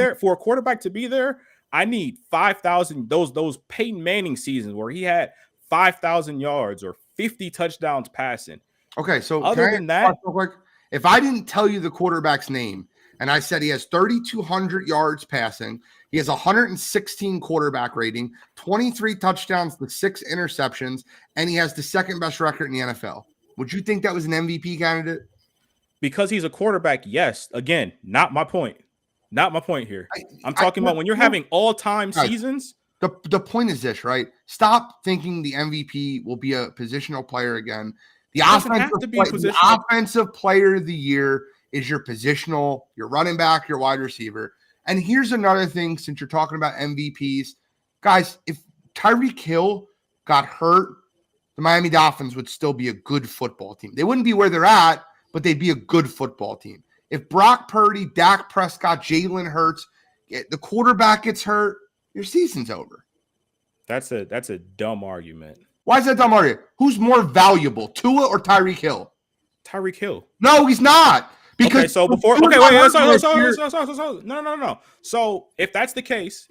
there, I need 5,000, those Peyton Manning seasons where he had 5,000 yards or 50 touchdowns passing. Okay, so other than that, if I didn't tell you the quarterback's name and I said he has 3,200 yards passing. He has 116 quarterback rating, 23 touchdowns with 6 interceptions, and he has the second best record in the NFL. Would you think that was an MVP candidate? Because he's a quarterback, yes. Again, not my point. Not my point here. I'm talking about when you're having all-time seasons. The point is this, right? Stop thinking the MVP will be a positional player again. The offensive player of the year is your positional, your running back, your wide receiver. And here's another thing, since you're talking about MVPs. Guys, if Tyreek Hill got hurt, the Miami Dolphins would still be a good football team. They wouldn't be where they're at, but they'd be a good football team. If Brock Purdy, Dak Prescott, Jalen Hurts, the quarterback gets hurt, your season's over. That's a dumb argument. Why is that dumb argument? Who's more valuable, Tua or Tyreek Hill? Tyreek Hill. No, he's not. Because no. So if that's the case,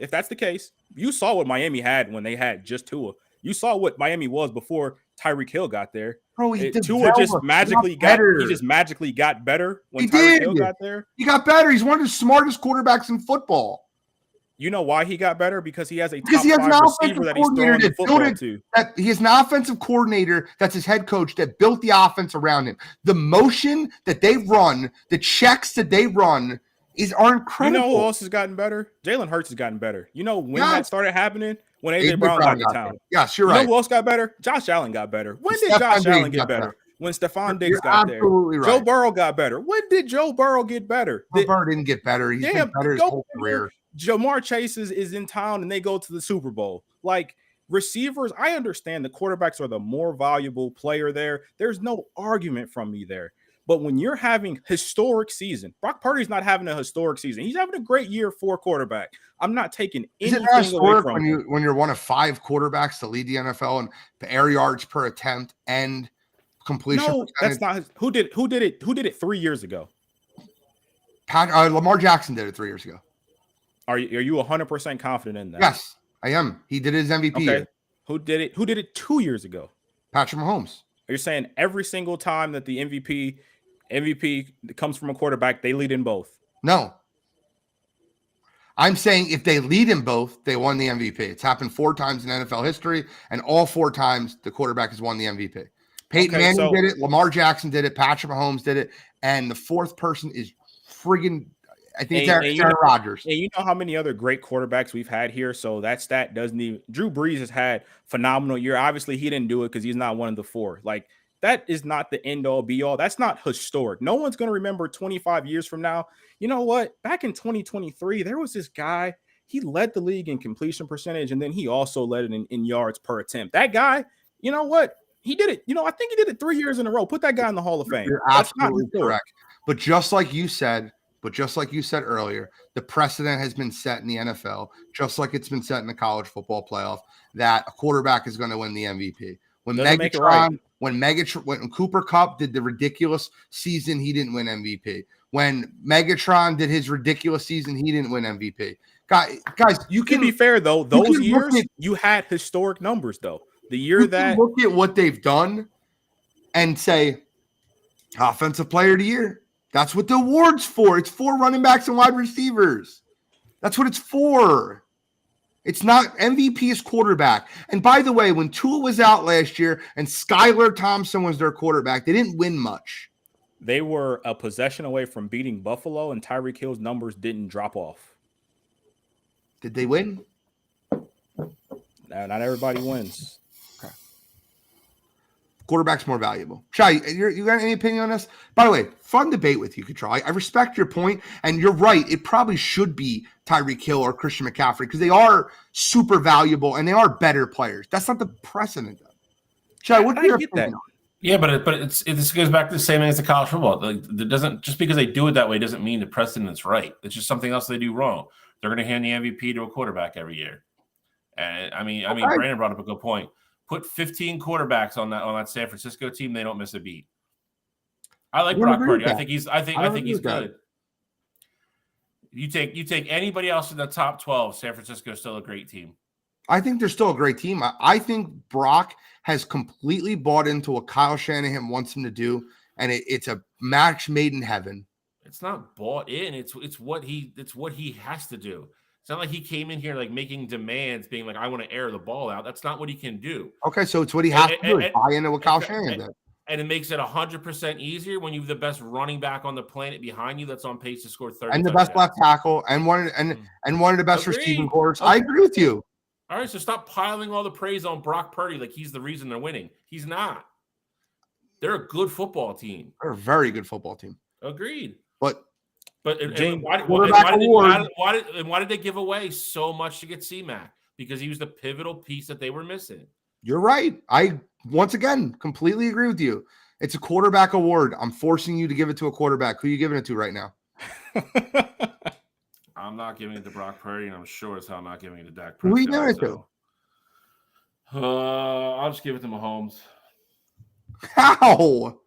you saw what Miami had when they had just Tua. You saw what Miami was before Tyreek Hill got there. Bro, Tua just magically got better when Tyreek Hill got there. He got better. He's one of the smartest quarterbacks in football. You know why he got better? Because he has a top 5 receiver that he's throwing the football to. He has an offensive coordinator that's his head coach that built the offense around him. The motion that they run, the checks that they run are incredible. You know who else has gotten better? Jalen Hurts has gotten better. You know when that started happening? When A.J. Brown got to town. Yes, you're right. You know who else got better? Josh Allen got better. When did Josh Allen get better? When Stephon Diggs got there. Right. Joe Burrow got better. When did Joe Burrow get better? Joe Burrow didn't get better. He's been better his whole career. Jamar Chase is in town and they go to the Super Bowl. Like receivers, I understand the quarterbacks are the more valuable player there. There's no argument from me there. But when you're having historic season, Brock Purdy's not having a historic season. He's having a great year for quarterback. I'm not taking anything away from him. When you're one of 5 quarterbacks to lead the NFL in air yards per attempt and completion. No, that's not who did it 3 years ago. Lamar Jackson did it 3 years ago. Are you 100% confident in that? Yes, I am. He did his MVP. Okay. Year. Who did it 2 years ago? Patrick Mahomes. Are you saying every single time that the MVP comes from a quarterback, they lead in both? No. I'm saying if they lead in both, they won the MVP. It's happened 4 times in NFL history, and all 4 times the quarterback has won the MVP. Peyton Manning did it, Lamar Jackson did it, Patrick Mahomes did it, and the 4th person is friggin' I think it's Aaron Rodgers. And you know how many other great quarterbacks we've had here, so that stat doesn't even – Drew Brees has had phenomenal year. Obviously, he didn't do it because he's not one of the 4. Like, that is not the end-all, be-all. That's not historic. No one's going to remember 25 years from now. You know what? Back in 2023, there was this guy. He led the league in completion percentage, and then he also led it in yards per attempt. That guy, you know what? He did it. You know, I think he did it 3 years in a row. Put that guy in the Hall of Fame. You're absolutely correct. But just like you said earlier, the precedent has been set in the NFL, just like it's been set in the college football playoff, that a quarterback is going to win the MVP. When Cooper Kupp did the ridiculous season, he didn't win MVP. When Megatron did his ridiculous season, he didn't win MVP. Guys, you can be fair though. Those years you had historic numbers though. The year that look at what they've done and say offensive player of the year. That's what the award's for. It's for running backs and wide receivers. That's what it's for. It's not MVP is quarterback. And by the way, when Tua was out last year and Skylar Thompson was their quarterback, they didn't win much. They were a possession away from beating Buffalo, and Tyreek Hill's numbers didn't drop off. Did they win? Not everybody wins. Quarterback's more valuable. Shai, you got any opinion on this? By the way, fun debate with you, Katral. I respect your point, and you're right. It probably should be Tyreek Hill or Christian McCaffrey because they are super valuable and they are better players. That's not the precedent, though. Shai, what's your opinion on it? Yeah, but this goes back to the same thing as the college football. Like, it doesn't just because they do it that way doesn't mean the precedent's right. It's just something else they do wrong. They're going to hand the MVP to a quarterback every year. And I mean, Brandon brought up a good point. Put 15 quarterbacks on that San Francisco team, they don't miss a beat. I like Brock Purdy. I think he's good. You take anybody else in the top 12, San Francisco's still a great team. I think they're still a great team. I think Brock has completely bought into what Kyle Shanahan wants him to do, and it's a match made in heaven. It's not bought in. It's what he has to do. It's not like he came in here like making demands, being like, I want to air the ball out. That's not what he can do. Okay, so it's what he has to do. Buy into what Kyle Shanahan did. And it makes it 100% easier when you have the best running back on the planet behind you that's on pace to score 30. And the best left tackle and one of the best receiving cores. I agree with you. All right, so stop piling all the praise on Brock Purdy like he's the reason they're winning. He's not. They're a good football team. They're a very good football team. Agreed. But why did they give away so much to get C-Mac? Because he was the pivotal piece that they were missing. You're right. I, once again, completely agree with you. It's a quarterback award. I'm forcing you to give it to a quarterback. Who are you giving it to right now? I'm not giving it to Brock Purdy, and I'm sure as hell not giving it to Dak Prescott. Who are you giving it to? I'll just give it to Mahomes. How?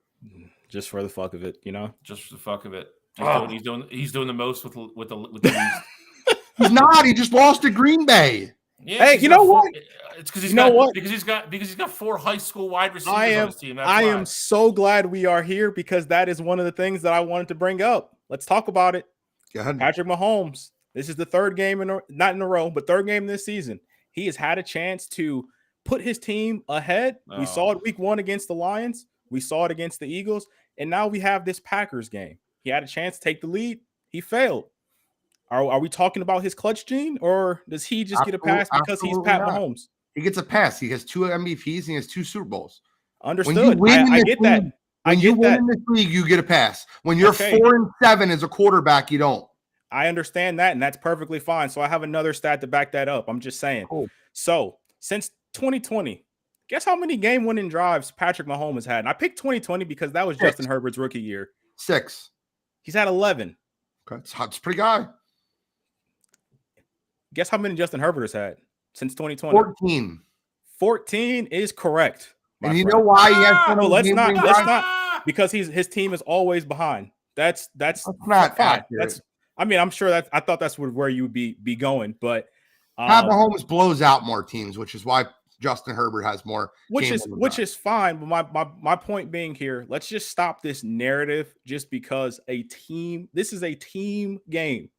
Just for the fuck of it, you know? Just for the fuck of it. He's doing the most with the least. He's not. He just lost to Green Bay. Yeah, hey, you know what? It's because he's got 4 high school wide receivers on his team. I am so glad we are here because that is one of the things that I wanted to bring up. Let's talk about it. Go ahead. Patrick Mahomes. This is the third game not in a row, but third game this season. He has had a chance to put his team ahead. We saw it week 1 against the Lions. We saw it against the Eagles, and now we have this Packers game. He had a chance to take the lead. He failed. Are we talking about his clutch gene, or does he just get a pass because he's Pat Mahomes? He gets a pass. He has 2 MVPs and he has 2 Super Bowls. Understood. I get that. When you win in this league, you get a pass. When you're 4-7 as a quarterback, you don't. I understand that, and that's perfectly fine. So I have another stat to back that up. I'm just saying. Cool. So since 2020, guess how many game-winning drives Patrick Mahomes had? And I picked 2020 because that was 6. Justin Herbert's rookie year. 6. He's had 11. Okay, it's pretty high. Guess how many Justin Herbert has had since 2020? 14. 14 is correct. And you know why he has let's not because his team is always behind. That's not accurate. I'm sure that I thought that's where you would be going, but Pat Mahomes blows out more teams, which is why Justin Herbert has more. Which is fine, but my point being here, let's just stop this narrative just because this is a team game.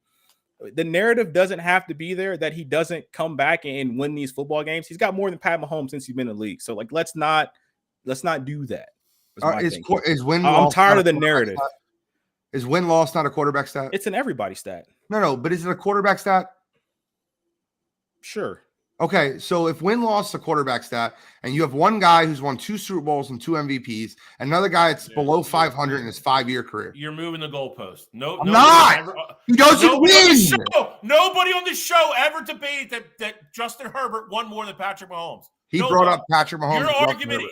The narrative doesn't have to be there that he doesn't come back and win these football games. He's got more than Pat Mahomes since he's been in the league. So let's not do that. Is win? I'm tired of the narrative. Stat? Is win-loss not a quarterback stat? It's an everybody stat. No, but is it a quarterback stat? Sure. Okay, so if win-loss is a quarterback stat, and you have one guy who's won 2 Super Bowls and 2 MVPs, another guy that's below 500 in his 5-year career. You're moving the goalpost. I'm not. He doesn't win. Nobody on the show ever debated that Justin Herbert won more than Patrick Mahomes. He brought up Patrick Mahomes.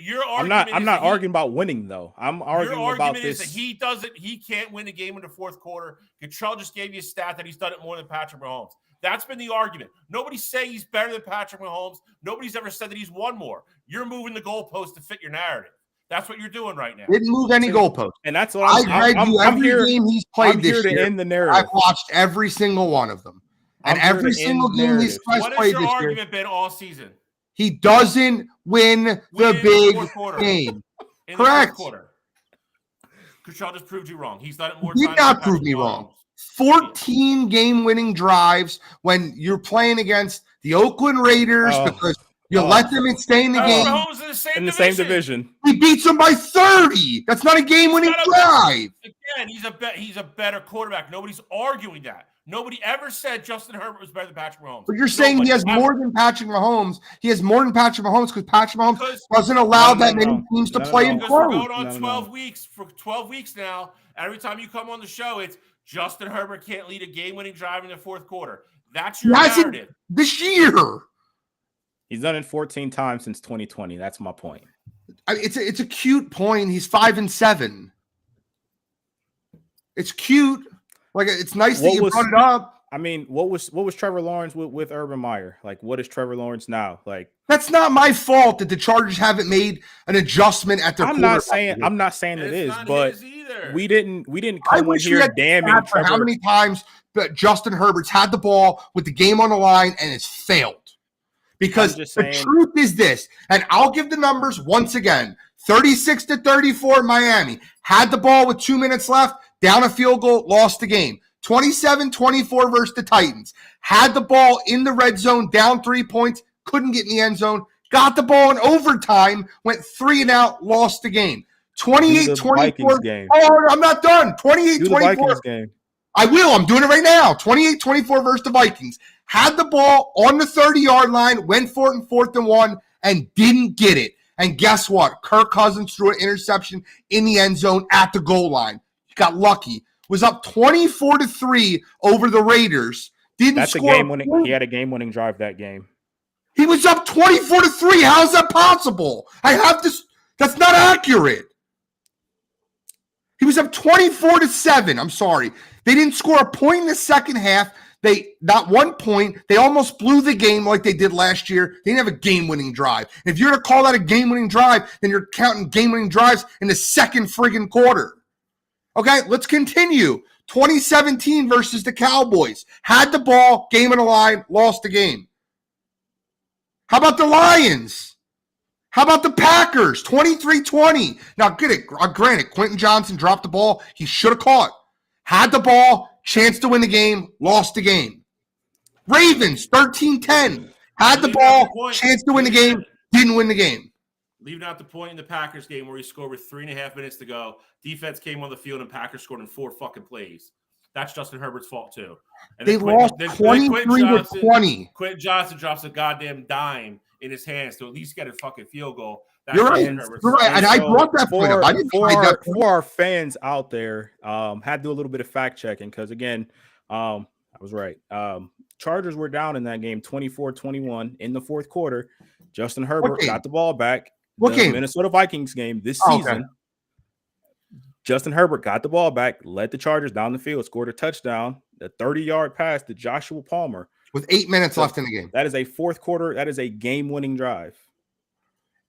Your argument. I'm not arguing about winning though. I'm arguing about this. Is that he can't win a game in the fourth quarter. Control just gave you a stat that he's done it more than Patrick Mahomes. That's been the argument. Nobody's saying he's better than Patrick Mahomes. Nobody's ever said that he's won more. You're moving the goalpost to fit your narrative. That's what you're doing right now. Didn't move any goalpost. And that's what I'm here. Game he's played this year. To end the narrative. I've watched every single one of them. And every single game he's played this year. What has your argument been all season? He doesn't win the big game. Correct. Kuchal just proved you wrong. He's done it more times. He did not prove me wrong. 14 game-winning drives when you're playing against the Oakland Raiders because you let them stay in the game. In the same division. He beats them by 30. That's not a game-winning drive. Again, he's a better quarterback. Nobody's arguing that. Nobody ever said Justin Herbert was better than Patrick Mahomes. But you're saying he has more than Patrick Mahomes. He has more than Patrick Mahomes because Patrick Mahomes doesn't allow that many teams to play in close. We're going on 12 weeks. For 12 weeks now, every time you come on the show, it's Justin Herbert can't lead a game-winning drive in the fourth quarter. That's your narrative. This year. He's done it 14 times since 2020. That's my point. It's a cute point. He's 5-7. It's cute. Like, it's nice that you brought it up. I mean, what was Trevor Lawrence with Urban Meyer? Like, what is Trevor Lawrence now? Like, that's not my fault that the Chargers haven't made an adjustment at their quarterback. I'm not saying it is, but we didn't come in here damning Trevor. How many times that Justin Herbert's had the ball with the game on the line and it's failed? Because the truth is this, and I'll give the numbers once again: 36-34 Miami had the ball with 2 minutes left. down a field goal, lost the game. 27-24 versus the Titans. Had the ball in the red zone, down 3 points, couldn't get in the end zone. Got the ball in overtime, went 3 and out, lost the game. 28-24. Oh, I'm not done. 28-24. Game. I will. I'm doing it right now. 28-24 versus the Vikings. Had the ball on the 30-yard line, went for it in 4th and 1, and didn't get it. And guess what? Kirk Cousins threw an interception in the end zone at the goal line. Got lucky. Was up 24-3 over the Raiders. That's score. A game-winning. He had a game-winning drive that game. He was up 24-3. How is that possible? I have this. That's not accurate. He was up 24-7. I'm sorry. They didn't score a point in the second half. They not 1 point. They almost blew the game like they did last year. They didn't have a game-winning drive. If you're going to call that a game-winning drive, then you're counting game-winning drives in the second friggin' quarter. Okay, let's continue. 2017 versus the Cowboys. Had the ball, game on the line, lost the game. How about the Lions? How about the Packers? 23-20. Now, get it. Granted, Quentin Johnson dropped the ball. He should have caught. Had the ball, chance to win the game, lost the game. Ravens, 13-10. Had the ball, chance to win the game, didn't win the game. Leaving out the point in the Packers game where he scored with 3.5 minutes to go. Defense came on the field and Packers scored in 4 fucking plays. That's Justin Herbert's fault too. And they lost 23-20. Quentin Johnson drops a goddamn dime in his hands to at least get a fucking field goal. That's You're right. And I brought that point up. I didn't for our fans out there, had to do a little bit of fact checking because again, I was right. Chargers were down in that game 24-21 in the 4th quarter. Justin Herbert got the ball back. What game? Minnesota Vikings game this season. Okay. Justin Herbert got the ball back, led the Chargers down the field, scored a touchdown, a 30-yard pass to Joshua Palmer. With 8 minutes left in the game. That is a 4th quarter. That is a game-winning drive.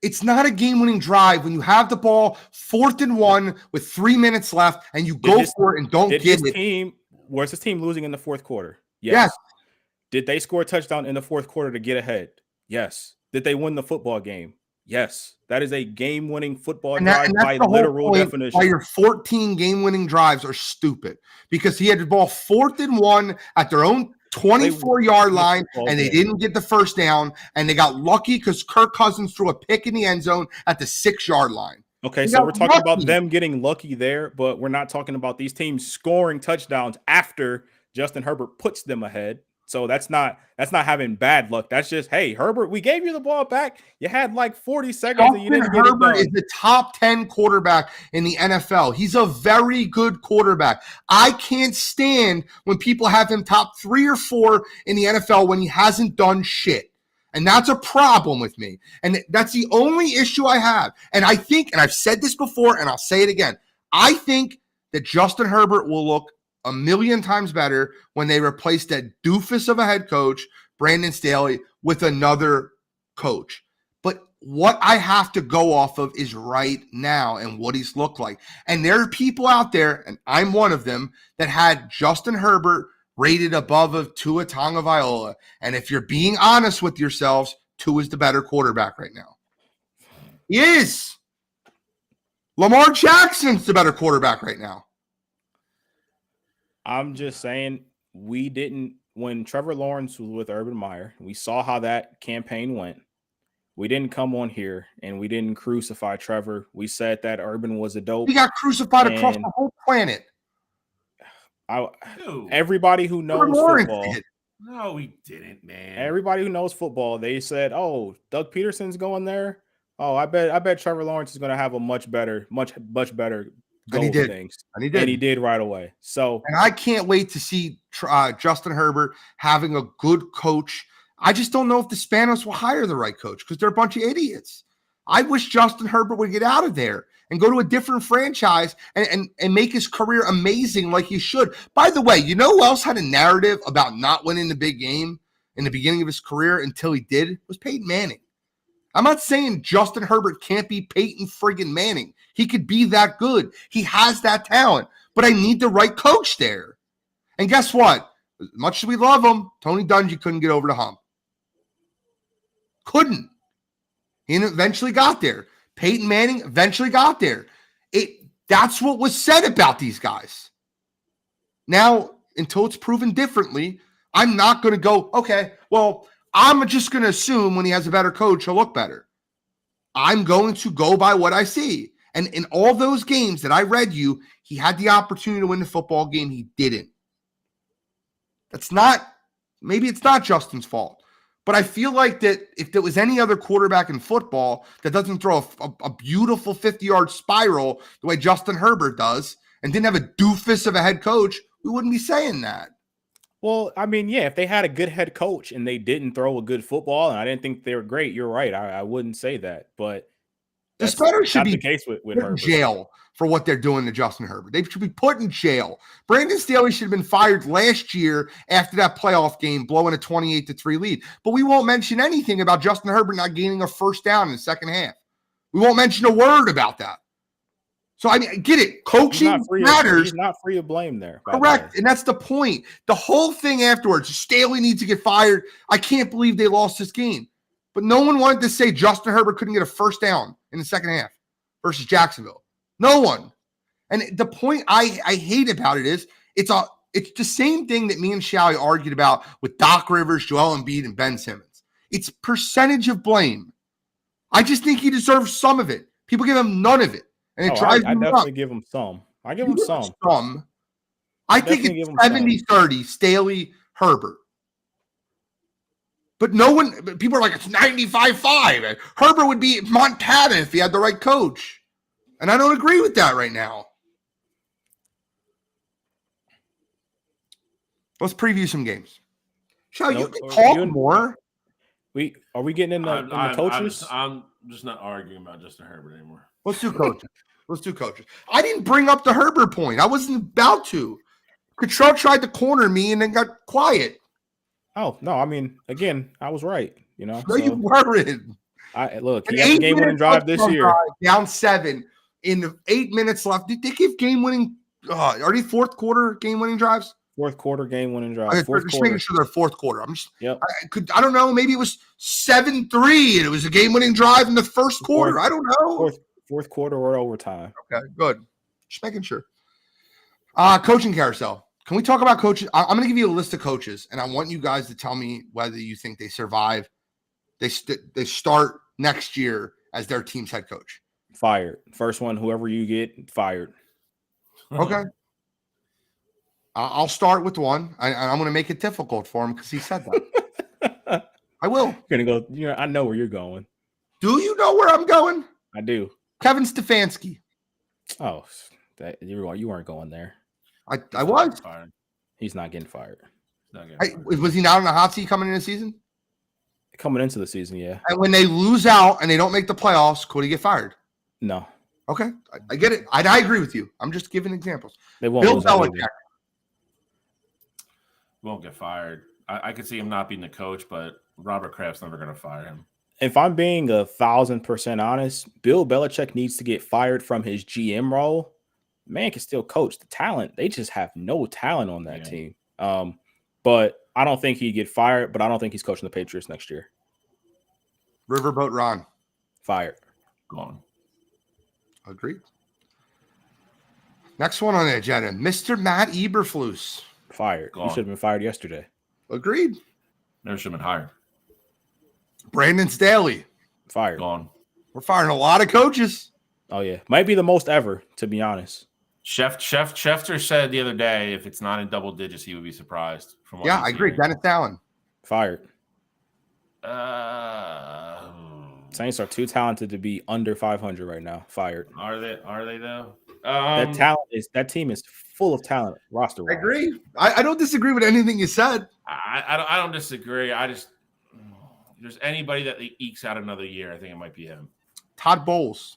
It's not a game-winning drive when you have the ball 4th and 1 with 3 minutes left and you go for it and don't get it. Was his team losing in the 4th quarter? Yes. Did they score a touchdown in the 4th quarter to get ahead? Yes. Did they win the football game? Yes. That is a game-winning football drive by literal definition. Why your 14 game-winning drives are stupid. Because he had the ball 4th and 1 at their own 24-yard line, and they didn't get the first down, and they got lucky because Kirk Cousins threw a pick in the end zone at the 6-yard line. Okay, so we're talking about them getting lucky there, but we're not talking about these teams scoring touchdowns after Justin Herbert puts them ahead. So that's not having bad luck. That's just, hey, Herbert, we gave you the ball back. You had like 40 seconds and you didn't get it done. Herbert is the top 10 quarterback in the NFL. He's a very good quarterback. I can't stand when people have him top 3 or 4 in the NFL when he hasn't done shit. And that's a problem with me. And that's the only issue I have. And I think, and I've said this before and I'll say it again, I think that Justin Herbert will look a million times better when they replace that doofus of a head coach, Brandon Staley, with another coach. But what I have to go off of is right now and what he's looked like. And there are people out there, and I'm one of them, that had Justin Herbert rated above of Tua Tagovailoa. And if you're being honest with yourselves, Tua is the better quarterback right now. He is. Lamar Jackson's the better quarterback right now. I'm just saying when Trevor Lawrence was with Urban Meyer, we saw how that campaign went. We didn't come on here and we didn't crucify Trevor. We said that Urban was a dope. He got crucified across the whole planet. Everybody who knows football. No, he didn't, man. Everybody who knows football, they said, "Oh, Doug Peterson's going there. Oh, I bet Trevor Lawrence is going to have a much better And he did. Things. And he did right away. So, and I can't wait to see Justin Herbert having a good coach. I just don't know if the Spanos will hire the right coach because they're a bunch of idiots. I wish Justin Herbert would get out of there and go to a different franchise and make his career amazing like he should. By the way, you know who else had a narrative about not winning the big game in the beginning of his career until he did? It was Peyton Manning. I'm not saying Justin Herbert can't be Peyton friggin' Manning. He could be that good. He has that talent. But I need the right coach there. And guess what? As much as we love him, Tony Dungy couldn't get over the hump. Couldn't. He eventually got there. Peyton Manning eventually got there. That's what was said about these guys. Now, until it's proven differently, I'm not going to go, okay, well, I'm just going to assume when he has a better coach, he'll look better. I'm going to go by what I see. And in all those games that I read you, he had the opportunity to win the football game. He didn't. Maybe it's not Justin's fault. But I feel like that if there was any other quarterback in football that doesn't throw a beautiful 50-yard spiral the way Justin Herbert does and didn't have a doofus of a head coach, we wouldn't be saying that. Well, I mean, yeah, if they had a good head coach and they didn't throw a good football, and I didn't think they were great, you're right. I wouldn't say that. But this better should be the case with put in Herbert. jail for what they're doing to Justin Herbert. They should be put in jail. Brandon Staley should have been fired last year after that playoff game, blowing a 28-3 lead. But we won't mention anything about Justin Herbert not gaining a first down in the second half. We won't mention a word about that. So, I mean, I get it. Coaching matters. He's not free of blame there. Correct. And that's the point. The whole thing afterwards, Staley needs to get fired. I can't believe they lost this game. But no one wanted to say Justin Herbert couldn't get a first down in the second half versus Jacksonville. No one. And the point I hate about it is it's the same thing that me and Shally argued about with Doc Rivers, Joel Embiid, and Ben Simmons. It's percentage of blame. I just think he deserves some of it. People give him none of it. And it drives me I definitely up. give him some. I give him some. I think it's 70-30, Staley, Herbert. But people are like, it's 95-5. Herbert would be Montana if he had the right coach. And I don't agree with that right now. Let's preview some games. Shall you can talk more? Are we getting in the coaches? I'm just not arguing about Justin Herbert anymore. Let's do coaches. I didn't bring up the Herbert point. I wasn't about to. Cottrell tried to corner me and then got quiet. Oh, no. I mean, again, I was right. No, you weren't. Look, he has a game-winning drive this year. Down 7 in the 8 minutes left. Did they give game-winning? Are they fourth quarter game-winning drives? Fourth quarter game-winning drive. Just making sure they're fourth quarter. I don't know. Maybe it was 7-3 and it was a game-winning drive in the first quarter. I don't know. Fourth quarter or overtime. Okay, good. Just making sure. Coaching carousel. Can we talk about coaches? I'm going to give you a list of coaches, and I want you guys to tell me whether you think they survive. They start next year as their team's head coach. Fired. First one, whoever you get, fired. Okay. I'll start with one. I'm going to make it difficult for him because he said that. I will. You're going to go. I know where you're going. Do you know where I'm going? I do. Kevin Stefanski. Oh, you weren't going there. I was. He's not getting fired. Was he not on the hot seat coming into the season? Coming into the season, yeah. And when they lose out and they don't make the playoffs, could he get fired? No. Okay. I get it. I agree with you. I'm just giving examples. They won't. Bill Belichick. Won't get fired. I could see him not being the coach, but Robert Kraft's never going to fire him. If I'm being 1,000% honest, Bill Belichick needs to get fired from his GM role. Man can still coach. The talent, they just have no talent on that team. But I don't think he'd get fired, but I don't think he's coaching the Patriots next year. Riverboat Ron. Fired. Gone. Agreed. Next one on the agenda, Mr. Matt Eberflus. Fired. Gone. You should have been fired yesterday. Agreed. Never should have been hired. Brandon Staley. Fired. Gone. We're firing a lot of coaches. Oh, yeah. Might be the most ever, to be honest. Schefter said the other day if it's not in double digits, he would be surprised. I agree. Dennis Allen. Fired. Saints are too talented to be under 500 right now. Fired. Are they though? That team is full of talent. Roster. I agree. I don't disagree with anything you said. I don't disagree. If there's anybody that ekes out another year, I think it might be him. Todd Bowles.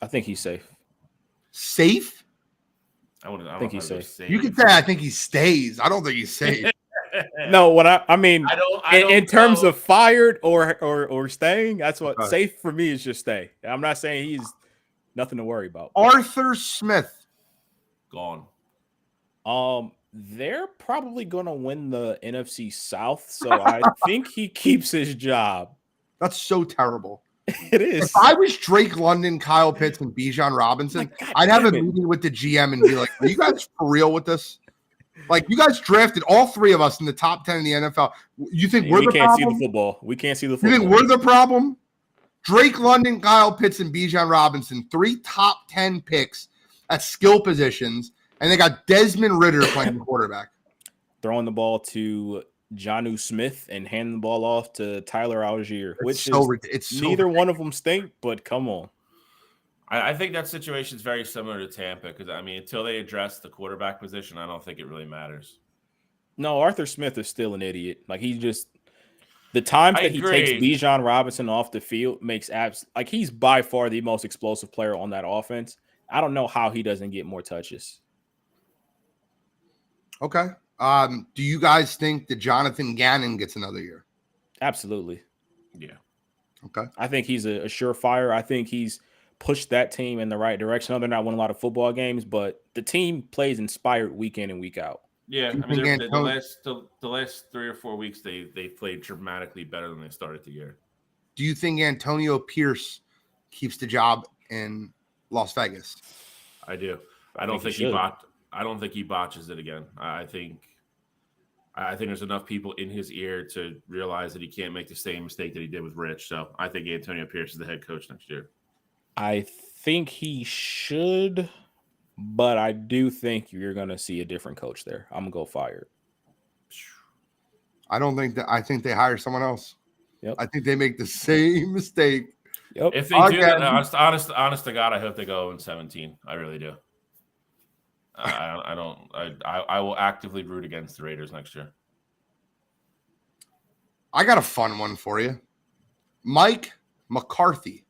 I think he's safe. Safe? I think he's safe. You can say I think he stays. I don't think he's safe. No, what I mean, in terms know. of fired or staying, that's what safe for me is just stay. I'm not saying he's nothing to worry about. Arthur Smith. Gone. They're probably gonna win the NFC South, so I think he keeps his job. That's so terrible. It is. If I was Drake London, Kyle Pitts, and Bijan Robinson, I'd have a meeting with the GM and be like, "Are you guys for real with this? Like, you guys drafted all three of us in the top 10 in the NFL. You think we're the can't problem? see the football. We can't see the You football. think we're the problem? Drake London, Kyle Pitts, and Bijan Robinson, 3 top 10 picks at skill positions, and they got Desmond Ridder playing quarterback. Throwing the ball to Jonnu Smith and handing the ball off to Tyler Algier, It's neither one of them stink, but come on. I think that situation is very similar to Tampa because, I mean, until they address the quarterback position, I don't think it really matters. No, Arthur Smith is still an idiot. Like, he just – the times that he takes Bijan Robinson off the field makes like, he's by far the most explosive player on that offense. I don't know how he doesn't get more touches. Okay. Do you guys think that Jonathan Gannon gets another year? Absolutely. Yeah. Okay. I think he's a surefire. I think he's pushed that team in the right direction. They're not winning a lot of football games, but the team plays inspired week in and week out. Yeah, I mean, the last 3 or 4 weeks they played dramatically better than they started the year. Do you think Antonio Pierce keeps the job in Las Vegas? I do. I don't think he botches it again. I think there's enough people in his ear to realize that he can't make the same mistake that he did with Rich. So I think Antonio Pierce is the head coach next year. I think he should, but I do think you're going to see a different coach there. I'm going to go fired. I don't think that. I think they hire someone else. Yep. I think they make the same mistake. Yep. If they do that, honest to God, I hope they go 0-17. I really do. I will actively root against the Raiders next year. I got a fun one for you. Mike McCarthy.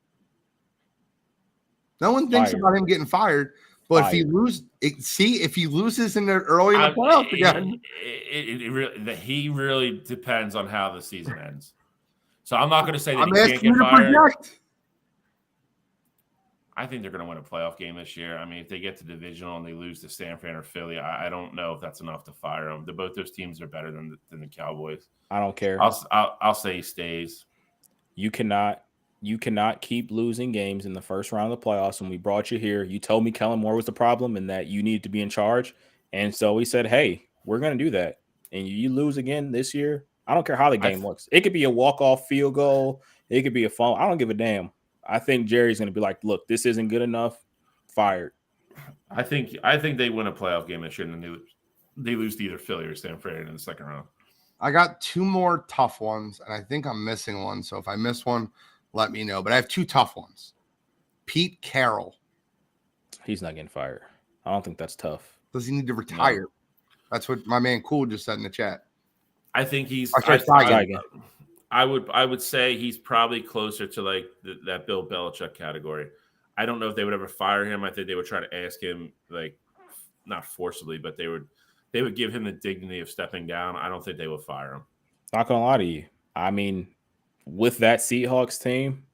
No one thinks about him getting fired, but if he loses in there early in the playoffs again, he really depends on how the season ends. So I'm not going to say that I'm he can't get fired. Project. I think they're going to win a playoff game this year. I mean, if they get to divisional and they lose to San Fran or Philly, I don't know if that's enough to fire them. Both those teams are better than the Cowboys. I don't care. I'll say he stays. You cannot keep losing games in the first round of the playoffs. When we brought you here, you told me Kellen Moore was the problem and that you needed to be in charge. And so we said, hey, we're going to do that. And you lose again this year. I don't care how the game looks. It could be a walk-off field goal. It could be a fumble. I don't give a damn. I think Jerry's going to be like, look, this isn't good enough. Fired. I think they win a playoff game this year and then they lose to either Philly or San Fran in the second round. I got 2 more tough ones, and I think I'm missing one. So if I miss one, let me know. But I have 2 tough ones. Pete Carroll. He's not getting fired. I don't think that's tough. Does he need to retire? No. That's what my man Cool just said in the chat. I think he's. I would say he's probably closer to like that Bill Belichick category. I don't know if they would ever fire him. I think they would try to ask him, like, not forcibly, but they would give him the dignity of stepping down. I don't think they would fire him. Not gonna lie to you. I mean, with that Seahawks team,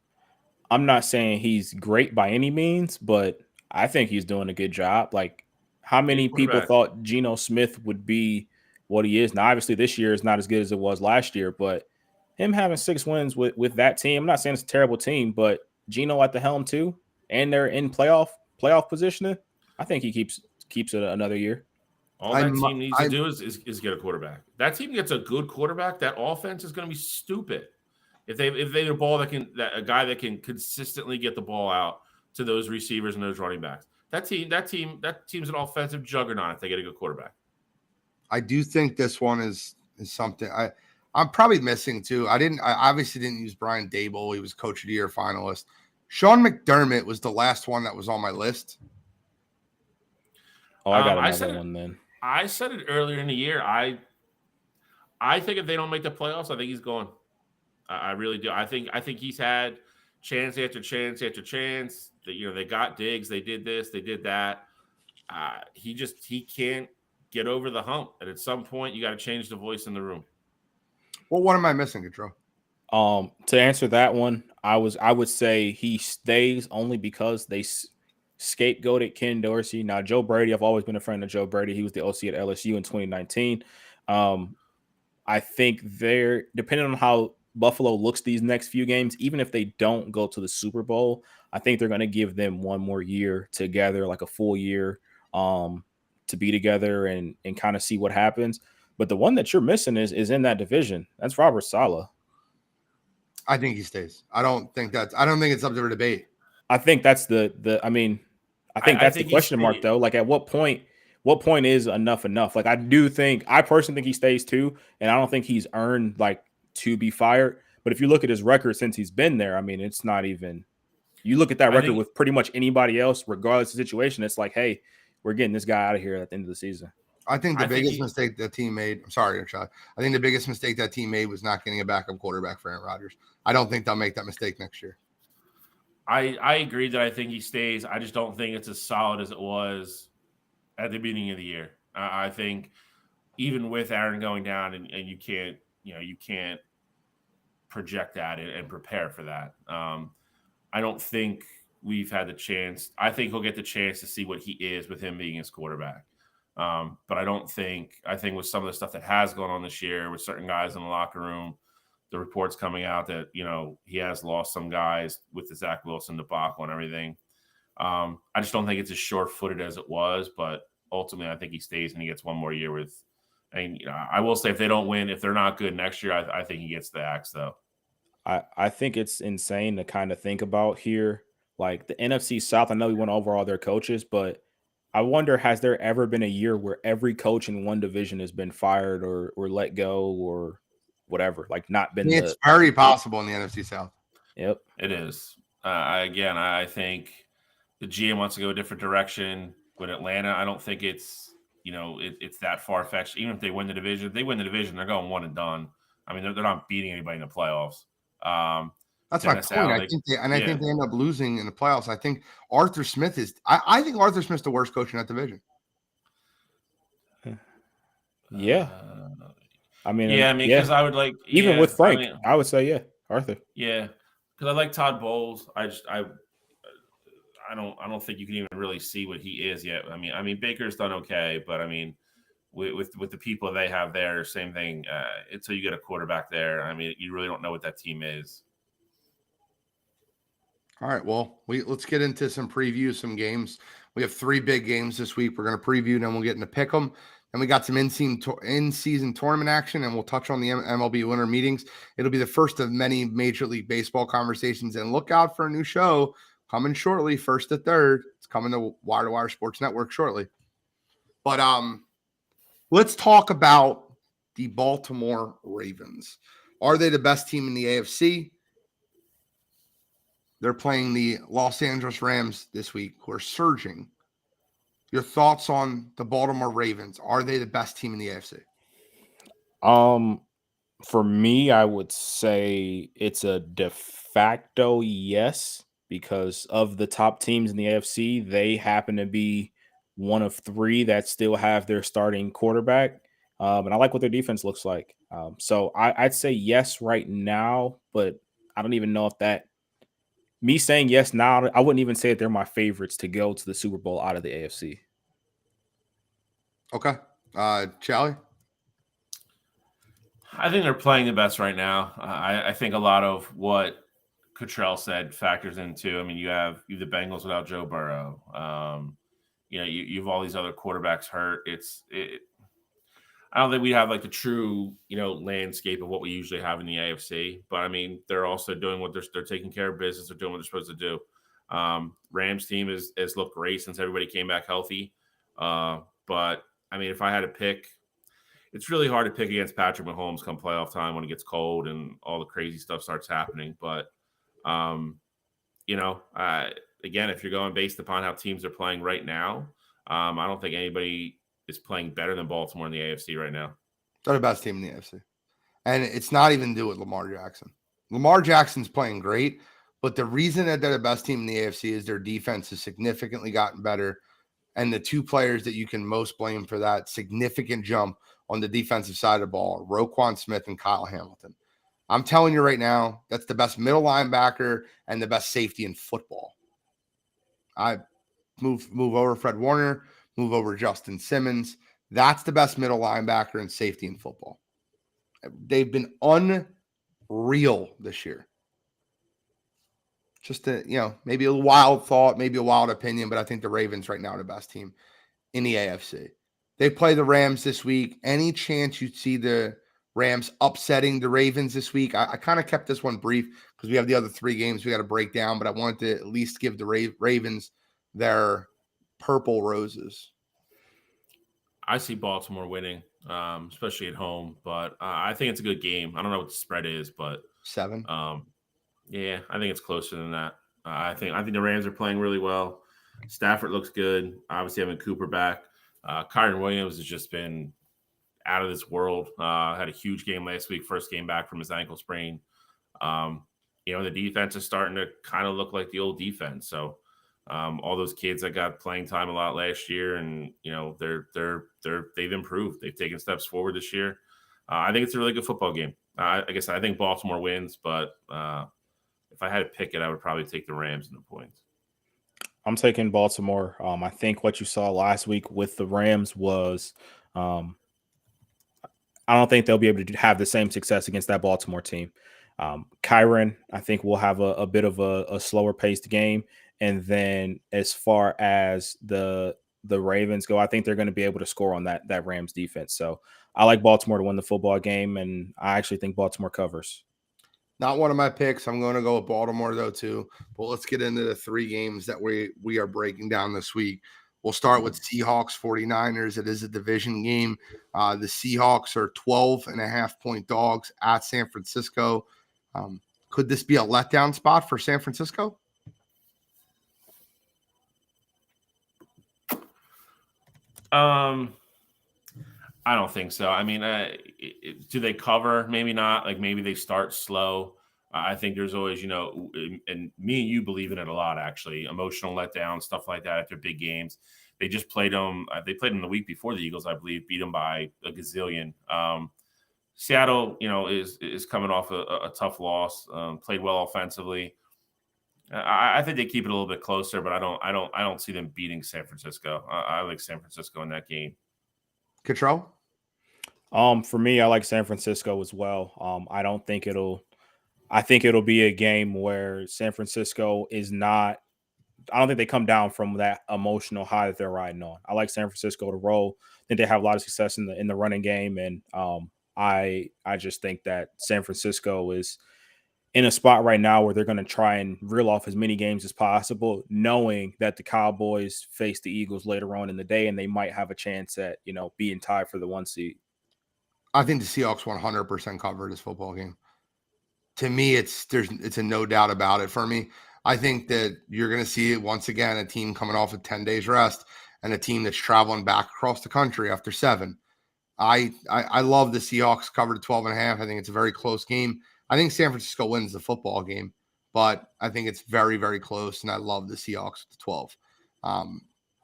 I'm not saying he's great by any means, but I think he's doing a good job. Like, how many people thought Geno Smith would be what he is? Now, obviously, this year is not as good as it was last year, but him having 6 wins with that team, I'm not saying it's a terrible team, but Geno at the helm too, and they're in playoff positioning, I think he keeps it another year. All that team needs to do is get a quarterback. That team gets a good quarterback, that offense is going to be stupid. If they get a ball a guy that can consistently get the ball out to those receivers and those running backs. That team's an offensive juggernaut if they get a good quarterback. I do think this one is something I'm probably missing too. I obviously didn't use Brian Daboll. He was Coach of the Year finalist. Sean McDermott was the last one that was on my list. Oh, I got another one then. I said it earlier in the year. I think if they don't make the playoffs, I think he's gone. I really do. I think he's had chance after chance after chance. They got Diggs. They did this. They did that. He can't get over the hump. And at some point, you got to change the voice in the room. Well, what am I missing, Gautreaux? To answer that one, I would say he stays only because they scapegoated Ken Dorsey. Now, Joe Brady, I've always been a friend of Joe Brady. He was the OC at LSU in 2019. I think depending on how Buffalo looks these next few games, even if they don't go to the Super Bowl, I think they're going to give them one more year together, like a full year, to be together and kind of see what happens. But the one that you're missing is in that division. That's Robert Saleh. I think he stays. I don't think it's up for debate. I think that's the question mark though. Like at what point is enough? Like I personally think he stays too, and I don't think he's earned like to be fired. But if you look at his record since he's been there, I mean, it's not even. You look at that record with pretty much anybody else, regardless of the situation. It's like, hey, we're getting this guy out of here at the end of the season. I think the biggest mistake the team made. I'm sorry, Rashad. I think the biggest mistake that team made was not getting a backup quarterback for Aaron Rodgers. I don't think they'll make that mistake next year. I agree that I think he stays. I just don't think it's as solid as it was at the beginning of the year. I think even with Aaron going down, and you can't project that and prepare for that. I don't think we've had the chance. I think he'll get the chance to see what he is with him being his quarterback. But I think with some of the stuff that has gone on this year with certain guys in the locker room, the reports coming out that, he has lost some guys with the Zach Wilson debacle and everything. I just don't think it's as short-footed as it was, but ultimately I think he stays and he gets one more year with, I will say if they don't win, if they're not good next year, I think he gets the axe though. I think it's insane to kind of think about here. Like the NFC South, I know we went over all their coaches, but I wonder, has there ever been a year where every coach in one division has been fired or let go or whatever? Like not been. It's very possible in the NFC South. Yep, it is. I think the GM wants to go a different direction with Atlanta. I don't think it's it's that far fetched. Even if they win the division, they're going one and done. I mean, they're not beating anybody in the playoffs. That's my point. I think they end up losing in the playoffs. I think Arthur Smith is. I think Arthur Smith's the worst coach in that division. Yeah, I mean, because I would like even with Frank, I would say Arthur. Yeah, because I like Todd Bowles. I don't think you can even really see what he is yet. I mean Baker's done okay, but I mean with the people they have there, same thing. Until you get a quarterback there, I mean you really don't know what that team is. All right, well, let's get into some previews, some games. We have 3 big games this week. We're going to preview, then we'll get into pick 'em. And we got some in-season tournament action, and we'll touch on the MLB winter meetings. It'll be the first of many Major League Baseball conversations. And look out for a new show coming shortly, 1st to 3rd. It's coming to Wire2Wire Sports Network shortly. But let's talk about the Baltimore Ravens. Are they the best team in the AFC? They're playing the Los Angeles Rams this week, who are surging. Your thoughts on the Baltimore Ravens? Are they the best team in the AFC? For me, I would say it's a de facto yes, because of the top teams in the AFC, they happen to be one of 3 that still have their starting quarterback. And I like what their defense looks like. So I'd say yes right now, but I don't even know if that. Me saying yes now, I wouldn't even say that they're my favorites to go to the Super Bowl out of the AFC. Okay. Charlie? I think they're playing the best right now. I think a lot of what Cottrell said factors into. I mean, you have the Bengals without Joe Burrow. You have all these other quarterbacks hurt. I don't think we have like the true, landscape of what we usually have in the AFC. But I mean, they're also doing what they're taking care of business. They're doing what they're supposed to do. Rams team has looked great since everybody came back healthy. But I mean, if I had to pick, it's really hard to pick against Patrick Mahomes come playoff time when it gets cold and all the crazy stuff starts happening. But again, if you're going based upon how teams are playing right now, I don't think anybody is playing better than Baltimore in the AFC right now. They're the best team in the AFC. And it's not even to do with Lamar Jackson. Lamar Jackson's playing great, but the reason that they're the best team in the AFC is their defense has significantly gotten better. And the 2 players that you can most blame for that significant jump on the defensive side of the ball, Roquan Smith and Kyle Hamilton. I'm telling you right now, that's the best middle linebacker and the best safety in football. I move over Fred Warner, move over Justin Simmons. That's the best middle linebacker and safety in football. They've been real this year. Just maybe a wild thought, maybe a wild opinion, but I think the Ravens right now are the best team in the AFC. They play the Rams this week. Any chance you'd see the Rams upsetting the Ravens this week? I kind of kept this one brief because we have the other 3 games we got to break down, but I wanted to at least give the Ravens their purple roses. I see Baltimore winning, especially at home, but I think it's a good game. I don't know what the spread is, but 7. Yeah, I think it's closer than that. I think the Rams are playing really well. Stafford looks good. Obviously, having Cooper back. Kyron Williams has just been out of this world. Had a huge game last week, first game back from his ankle sprain. The defense is starting to kind of look like the old defense. So all those kids that got playing time a lot last year, and they've improved. They've taken steps forward this year. I think it's a really good football game. I guess I think Baltimore wins, but if I had to pick it, I would probably take the Rams in the points. I'm taking Baltimore. I think what you saw last week with the Rams was I don't think they'll be able to have the same success against that Baltimore team. Kyron, I think, will have a bit of a slower paced game. And then as far as the Ravens go, I think they're going to be able to score on that Rams defense. So I like Baltimore to win the football game, and I actually think Baltimore covers. Not one of my picks. I'm going to go with Baltimore, though, too. But let's get into the 3 games that we are breaking down this week. We'll start with Seahawks 49ers. It is a division game. The Seahawks are 12.5-point dogs at San Francisco. Could this be a letdown spot for San Francisco? I don't think so. I mean, do they cover? Maybe not. Like, maybe they start slow. I think there's always, and me and you believe in it a lot, actually. Emotional letdown, stuff like that after big games. They just played them. They played them the week before the Eagles, I believe, beat them by a gazillion. Seattle, is coming off a tough loss. Played well offensively. I think they keep it a little bit closer, but I don't see them beating San Francisco. I like San Francisco in that game. Control? For me, I like San Francisco as well. I think it'll be a game where San Francisco is not. I don't think they come down from that emotional high that they're riding on. I like San Francisco to roll. I think they have a lot of success in the running game, and I just think that San Francisco is in a spot right now where they're going to try and reel off as many games as possible, knowing that the Cowboys face the Eagles later on in the day, and they might have a chance at being tied for the 1 seed. I think the Seahawks 100% cover this football game. To me, it's a no doubt about it for me. I think that you're going to see once again a team coming off of 10 days rest and a team that's traveling back across the country after 7. I love the Seahawks covered 12.5. I think it's a very close game. I think San Francisco wins the football game, but I think it's very, very close, and I love the Seahawks at 12.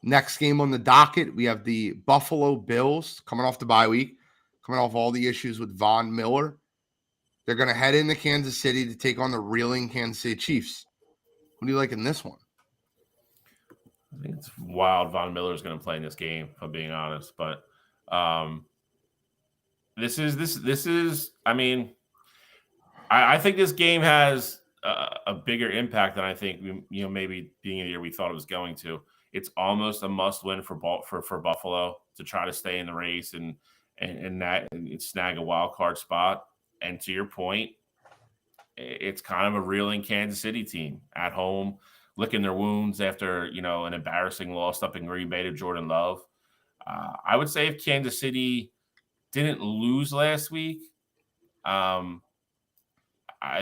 Next game on the docket, we have the Buffalo Bills coming off the bye week, coming off all the issues with Von Miller. They're going to head into Kansas City to take on the reeling Kansas City Chiefs. What do you like in this one? I think it's wild Von Miller is going to play in this game, if I'm being honest. But this is. I mean, I think this game has a bigger impact than I think maybe being in the year we thought it was going to. It's almost a must win for Buffalo to try to stay in the race and snag a wild card spot. And to your point, it's kind of a reeling Kansas City team at home, licking their wounds after, an embarrassing loss up in Green Bay to Jordan Love. I would say if Kansas City didn't lose last week, I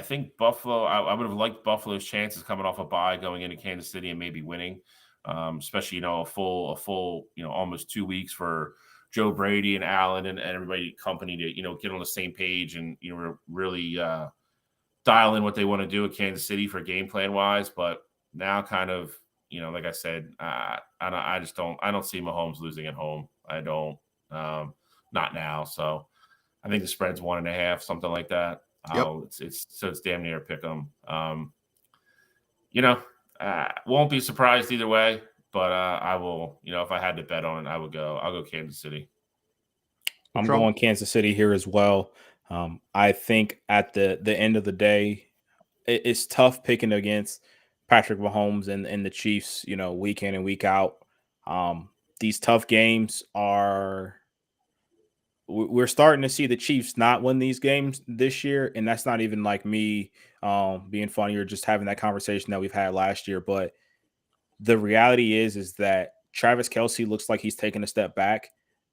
think Buffalo, I would have liked Buffalo's chances coming off a bye going into Kansas City and maybe winning, especially, a full, almost 2 weeks for Joe Brady and Allen and everybody company to, get on the same page and, really dial in what they want to do at Kansas City for game plan wise. But now kind of, like I said, I don't see Mahomes losing at home. I don't, not now. So I think the spread's 1.5, something like that. Yep. It's damn near pick 'em. Won't be surprised either way. But I will, if I had to bet on it, I'll go Kansas City. I'm going Kansas City here as well. I think at the end of the day, it's tough picking against Patrick Mahomes and the Chiefs, week in and week out. These tough games we're starting to see the Chiefs not win these games this year. And that's not even like me being funny or just having that conversation that we've had last year. But the reality is that Travis Kelce looks like he's taking a step back,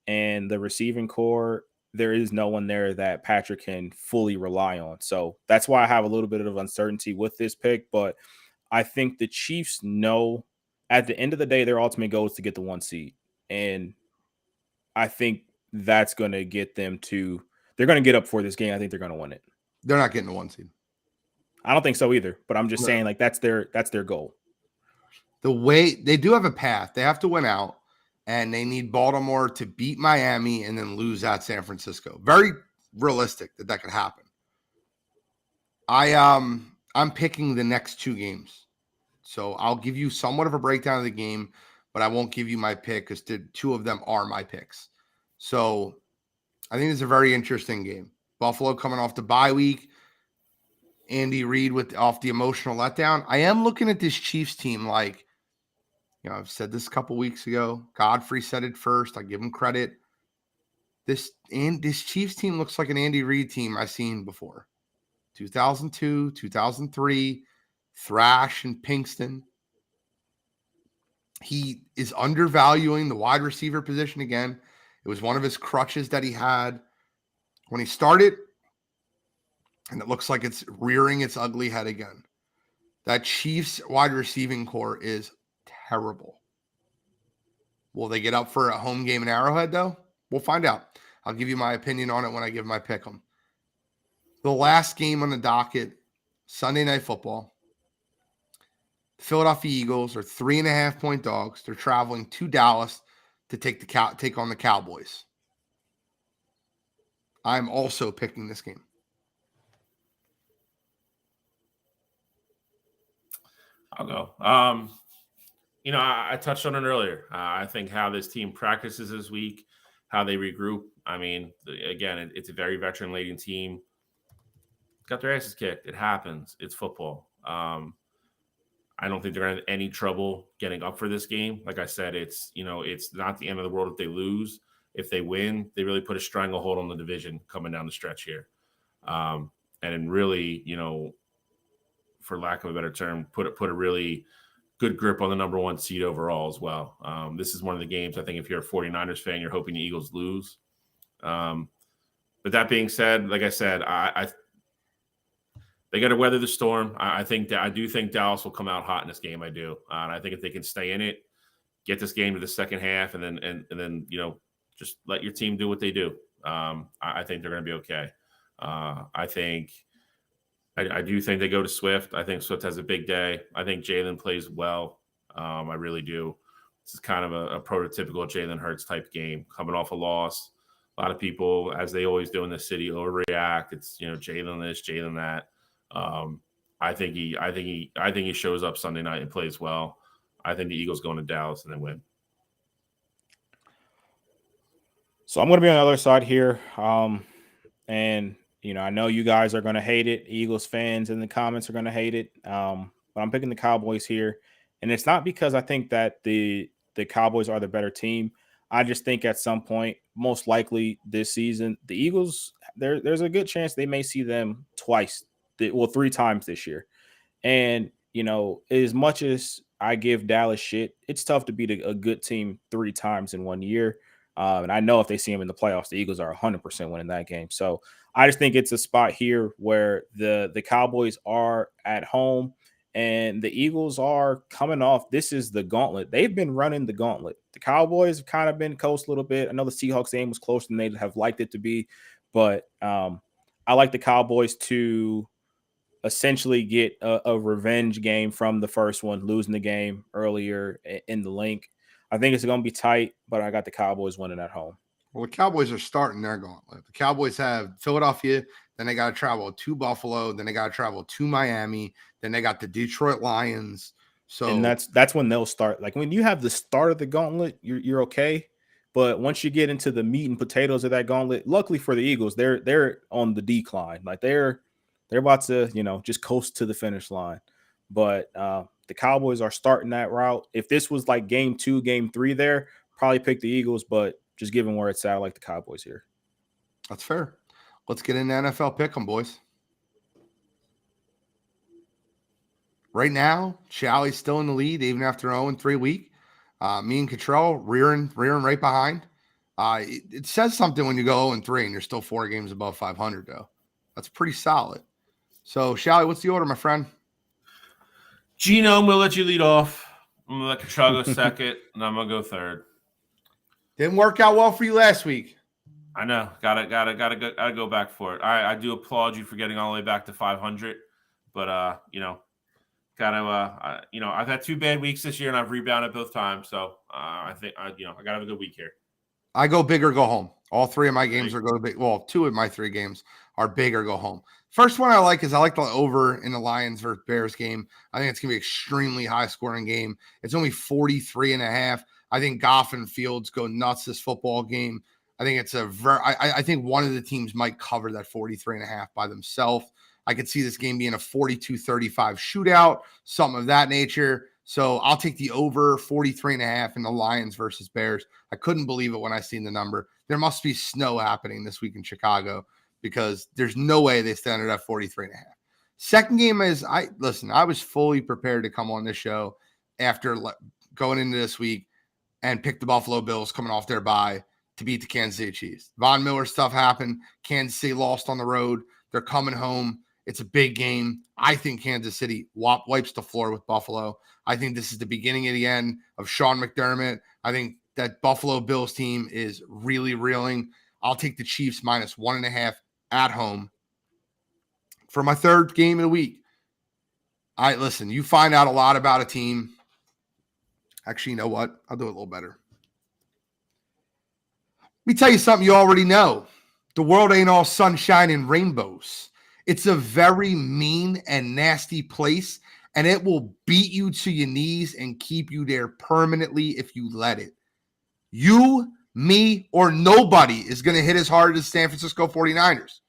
and the receiving core, there is no one there that Patrick can fully rely on. So that's why I have a little bit of uncertainty with this pick. But I think the Chiefs know at the end of the day, their ultimate goal is to get the 1 seed. And I think that's going to get them to, they're going to get up for this game. I think they're going to win it. They're not getting the 1 seed. I don't think so either, but I'm just saying like that's their goal. The way they do have a path, they have to win out, and they need Baltimore to beat Miami and then lose at San Francisco. Very realistic that could happen. I'm picking the next 2 games. So I'll give you somewhat of a breakdown of the game, but I won't give you my pick because 2 of them are my picks. So I think it's a very interesting game. Buffalo coming off the bye week. Andy Reid off the emotional letdown. I am looking at this Chiefs team like, I've said this a couple weeks ago. Godfrey said it first. I give him credit. This Chiefs team looks like an Andy Reid team I've seen before. 2002, 2003, Thrash and Pinkston. He is undervaluing the wide receiver position again. It was one of his crutches that he had when he started, and it looks like it's rearing its ugly head again. That Chiefs wide receiving core is terrible. Will they get up for a home game in Arrowhead, though? We'll find out. I'll give you my opinion on it when I give my pick 'em. The last game on the docket, Sunday Night Football. The Philadelphia Eagles are 3.5-point dogs. They're traveling to Dallas to take on the Cowboys. I'm also picking this game. I'll go. I touched on it earlier. I think how this team practices this week, how they regroup. I mean, again, it's a very veteran-laden team. Got their asses kicked. It happens. It's football. I don't think they're going to have any trouble getting up for this game. Like I said, it's not the end of the world if they lose. If they win, they really put a stranglehold on the division coming down the stretch here. And really, for lack of a better term, put a really good grip on the number 1 seed overall as well. This is one of the games, I think, if you're a 49ers fan, you're hoping the Eagles lose. But that being said, like I said, they got to weather the storm. I do think Dallas will come out hot in this game. I do. And I think if they can stay in it, get this game to the second half, and then just let your team do what they do. I think they're going to be okay. I do think they go to Swift. I think Swift has a big day. I think Jalen plays well. I really do. This is kind of a prototypical Jalen Hurts type game, coming off a loss. A lot of people, as they always do in the city, overreact. It's Jalen this, Jalen that. I think he shows up Sunday night and plays well. I think the Eagles go into Dallas and then win. So I'm going to be on the other side here. And I know you guys are going to hate it. Eagles fans in the comments are going to hate it. But I'm picking the Cowboys here. And it's not because I think that the Cowboys are the better team. I just think at some point, most likely this season, the Eagles, there's a good chance they may see them 3 times this year. And, as much as I give Dallas shit, it's tough to beat a good team 3 times in 1 year. And I know if they see them in the playoffs, the Eagles are 100% winning that game. So I just think it's a spot here where the Cowboys are at home and the Eagles are coming off. This is the gauntlet. They've been running the gauntlet. The Cowboys have kind of been coast a little bit. I know the Seahawks game was closer than they'd have liked it to be, but I like the Cowboys to essentially get a revenge game from the first one, losing the game earlier in the link. I think it's going to be tight, but I got the Cowboys winning at home. Well, the Cowboys are starting their gauntlet. The Cowboys have Philadelphia, then they got to travel to Buffalo, then they got to travel to Miami, then they got the Detroit Lions. So and that's when they'll start. Like when you have the start of the gauntlet, you're okay. But once you get into the meat and potatoes of that gauntlet, luckily for the Eagles, they're on the decline. Like they're about to, just coast to the finish line. But the Cowboys are starting that route. If this was like game 2, game 3 there, probably pick the Eagles, but just given where it's at, I like the Cowboys here. That's fair. Let's get into NFL pick'em, boys. Right now, Chally's still in the lead, even after 0-3 week. Me and Cottrell rearing right behind. It says something when you go 0-3 and you're still 4 games above 500, though. That's pretty solid. So, Chally, what's the order, my friend? Gino, I'm going to let you lead off. I'm going to let Cottrell go second, and I'm going to go third. Didn't work out well for you last week. I know. Gotta go back for it. I do applaud you for getting all the way back to 500, but I've had 2 bad weeks this year and I've rebounded both times. So I think I gotta have a good week here. I go big or go home. All 3 of my games are go big. Well, 2 of my 3 games are big or go home. First one I like the over in the Lions versus Bears game. I think it's gonna be an extremely high scoring game. It's only 43.5. I think Goff and Fields go nuts this football game. I think it's I think one of the teams might cover that 43.5 by themselves. I could see this game being a 42-35 shootout, something of that nature. So I'll take the over 43.5 in the Lions versus Bears. I couldn't believe it when I seen the number. There must be snow happening this week in Chicago because there's no way they stand at 43.5. Second game is I was fully prepared to come on this show after going into this week and pick the Buffalo Bills coming off their bye to beat the Kansas City Chiefs. Von Miller stuff happened. Kansas City lost on the road. They're coming home. It's a big game. I think Kansas City wipes the floor with Buffalo. I think this is the beginning of the end of Sean McDermott. I think that Buffalo Bills team is really reeling. I'll take the Chiefs minus 1.5 at home. For my third game of the week, you find out a lot about a team. Actually, you know what? I'll do it a little better. Let me tell you something you already know. The world ain't all sunshine and rainbows. It's a very mean and nasty place, and it will beat you to your knees and keep you there permanently if you let it. You, me, or nobody is going to hit as hard as the San Francisco 49ers.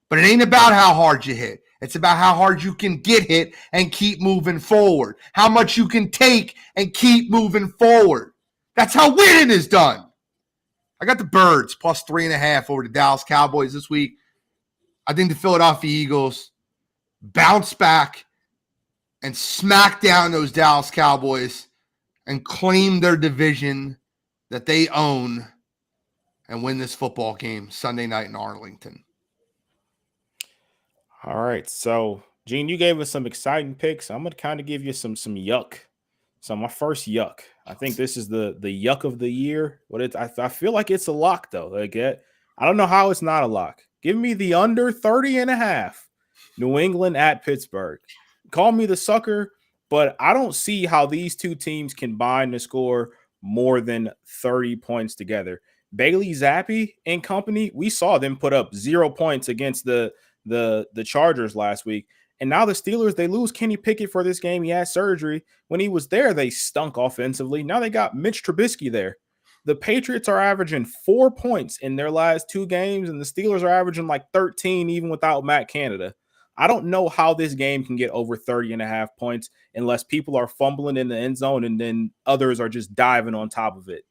But it ain't about how hard you hit. It's about how hard you can get hit and keep moving forward. How much you can take and keep moving forward. That's how winning is done. I got the Birds plus 3.5 over the Dallas Cowboys this week. I think the Philadelphia Eagles bounce back and smack down those Dallas Cowboys and claim their division that they own and win this football game Sunday night in Arlington. All right. So, Gene, you gave us some exciting picks. I'm going to kind of give you some yuck. So my first yuck. I think this is the yuck of the year. I feel like it's a lock, though. I don't know how it's not a lock. Give me the under 30.5. New England at Pittsburgh. Call me the sucker, but I don't see how these two teams combine to score more than 30 points together. Bailey Zappi and company, we saw them put up 0 points against the Chargers last week. And now the Steelers, they lose Kenny Pickett for this game. He had surgery. When he was there, they stunk offensively. Now they got Mitch Trubisky there. The Patriots are averaging 4 points in their last 2 games, and the Steelers are averaging like 13 even without Matt Canada. I don't know how this game can get over 30.5 points unless people are fumbling in the end zone and then others are just diving on top of it.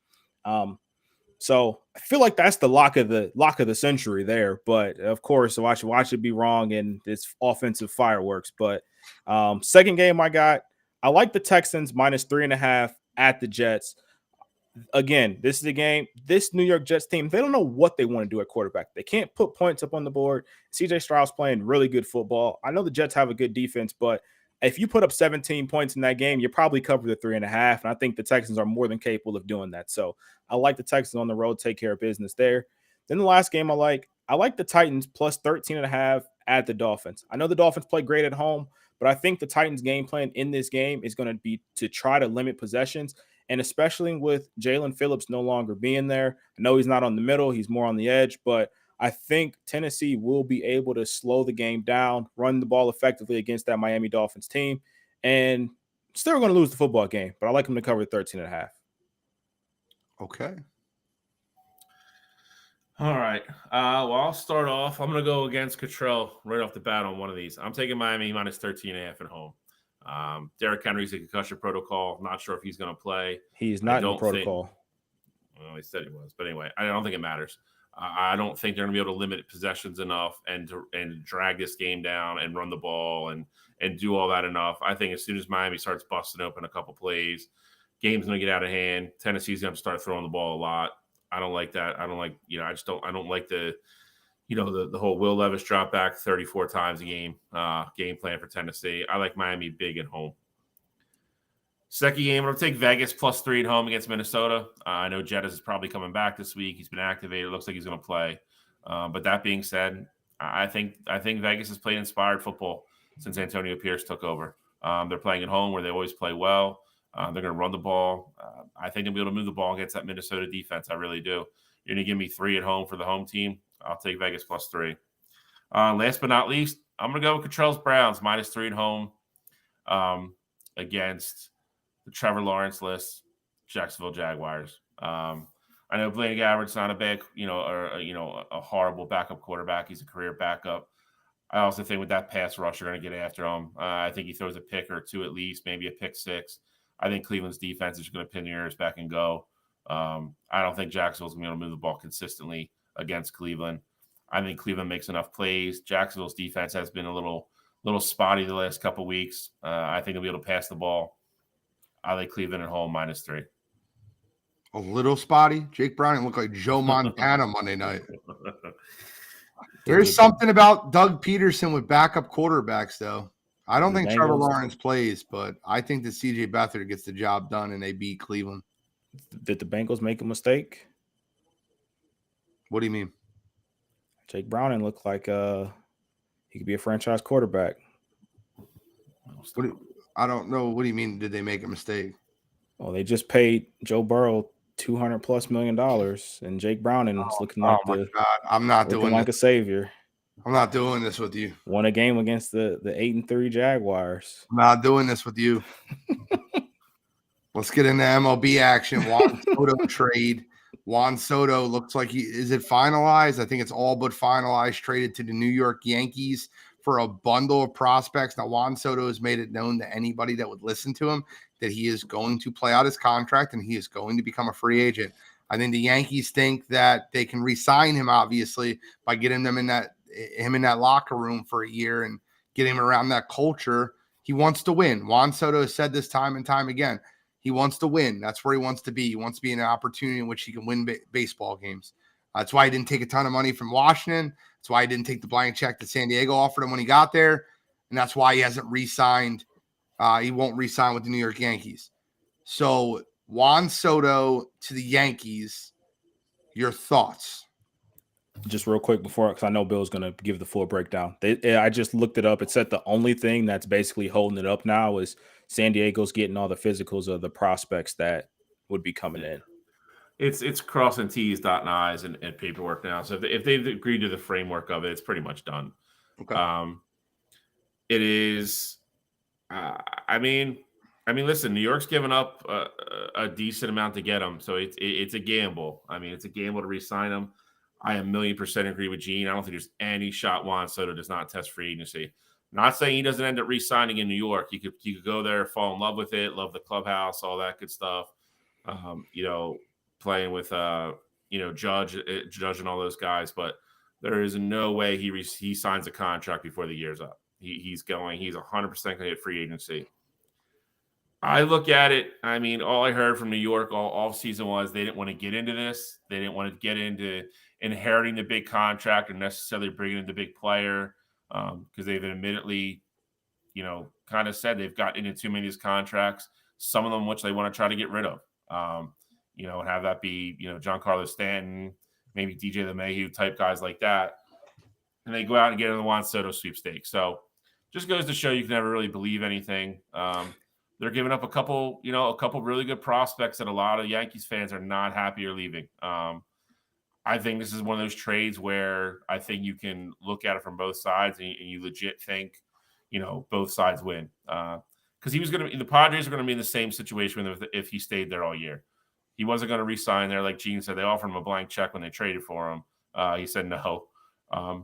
So I feel like that's the lock of the century there. But of course, watch it be wrong and it's offensive fireworks. But second game I like the Texans minus 3.5 at the Jets. Again, this is a game. This New York Jets team, they don't know what they want to do at quarterback. They can't put points up on the board. CJ Stroud's playing really good football. I know the Jets have a good defense, but if you put up 17 points in that game, you probably cover the 3.5. And I think the Texans are more than capable of doing that. So I like the Texans on the road, take care of business there. Then the last game I like the Titans plus 13.5 at the Dolphins. I know the Dolphins play great at home, but I think the Titans game plan in this game is going to be to try to limit possessions. And especially with Jalen Phillips no longer being there. I know he's not on the middle. He's more on the edge. But I think Tennessee will be able to slow the game down, run the ball effectively against that Miami Dolphins team. And still going to lose the football game. But I like them to cover 13.5. Okay. All right. Well, I'll start off. I'm going to go against Cottrell right off the bat on one of these. I'm taking Miami minus 13.5 at home. Derrick Henry's a concussion protocol. Not sure if he's going to play. He's I not in the don't think. protocol. Well, he said he was, but anyway, I don't think it matters. I don't think they're going to be able to limit possessions enough and drag this game down and run the ball and do all that enough. I think as soon as Miami starts busting open a couple plays, game's going to get out of hand. Tennessee's going to start throwing the ball a lot. I don't like that. I don't like, I don't like the whole Will Levis drop back 34 times a game plan for Tennessee. I like Miami big at home. Second game, I'm going to take Vegas +3 at home against Minnesota. I know Jettis is probably coming back this week. He's been activated. Looks like he's going to play. But that being said, I think Vegas has played inspired football since Antonio Pierce took over. They're playing at home where they always play well. They're going to run the ball. I think they'll be able to move the ball against that Minnesota defense. I really do. You're going to give me 3 at home for the home team. I'll take Vegas +3. Last but not least, I'm going to go with Cottrell's Browns -3 at home against the Trevor Lawrence list, Jacksonville Jaguars. I know Blaine Gabbert's not a bad, a horrible backup quarterback. He's a career backup. I also think with that pass rush, you're going to get after him. I think he throws a pick or two at least, maybe a pick 6. I think Cleveland's defense is going to pin the ears back and go. I don't think Jacksonville's going to be able to move the ball consistently against Cleveland. I think Cleveland makes enough plays. Jacksonville's defense has been a little spotty the last couple of weeks. I think they'll be able to pass the ball. I like Cleveland at home -3. A little spotty. Jake Browning looked like Joe Montana Monday night. There's something about Doug Peterson with backup quarterbacks, though. I don't think Trevor Lawrence plays, but I think that C.J. Beathard gets the job done and they beat Cleveland. Did the Bengals make a mistake? What do you mean? Jake Browning looked like he could be a franchise quarterback. I don't know. What do you mean? Did they make a mistake? Well, they just paid Joe Burrow $200+ million, and Jake Browning is looking like I'm not doing like a savior. I'm not doing this with you. Won a game against the 8-3 Jaguars. I'm not doing this with you. Let's get into MLB action. Juan Soto trade. Juan Soto looks like is it finalized? I think it's all but finalized. Traded to the New York Yankees for a bundle of prospects. Now, Juan Soto has made it known to anybody that would listen to him that he is going to play out his contract and he is going to become a free agent. I think the Yankees think that they can re-sign him, obviously, by getting him in that locker room for a year and getting him around that culture. He wants to win. Juan Soto has said this time and time again. He wants to win. That's where he wants to be. He wants to be in an opportunity in which he can win baseball games. That's why he didn't take a ton of money from Washington. That's why he didn't take the blank check that San Diego offered him when he got there. And that's why he hasn't re-signed. He won't re-sign with the New York Yankees. So Juan Soto to the Yankees, your thoughts? Just real quick because I know Bill's going to give the full breakdown. I just looked it up. It said the only thing that's basically holding it up now is San Diego's getting all the physicals of the prospects that would be coming in. It's crossing T's, dotting I's, and paperwork now. So if they've agreed to the framework of it, it's pretty much done. Okay. It is. I mean, listen, New York's given up a decent amount to get him, so it's a gamble. I mean, it's a gamble to re-sign him. I 1,000,000% agree with Gene. I don't think there's any shot Juan Soto does not test free agency. Not saying he doesn't end up re-signing in New York. You could go there, fall in love with it, love the clubhouse, all that good stuff. Playing with Judge and all those guys, but there is no way he signs a contract before the year's up. He's 100% going to hit free agency. I look at it. I mean, all I heard from New York all season was they didn't want to get into this. They didn't want to get into inheriting the big contract or necessarily bringing in the big player because they've admittedly, kind of said they've gotten into too many of these contracts, some of them which they want to try to get rid of. And have that be, Giancarlo Stanton, maybe DJ LeMahieu type guys like that. And they go out and get in the Juan Soto sweepstakes. So just goes to show you can never really believe anything. They're giving up a couple really good prospects that a lot of Yankees fans are not happy or leaving. I think this is one of those trades where I think you can look at it from both sides and you legit think, both sides win. Because the Padres are going to be in the same situation if he stayed there all year. He wasn't going to re-sign there. Like Gene said, they offered him a blank check when they traded for him. He said no.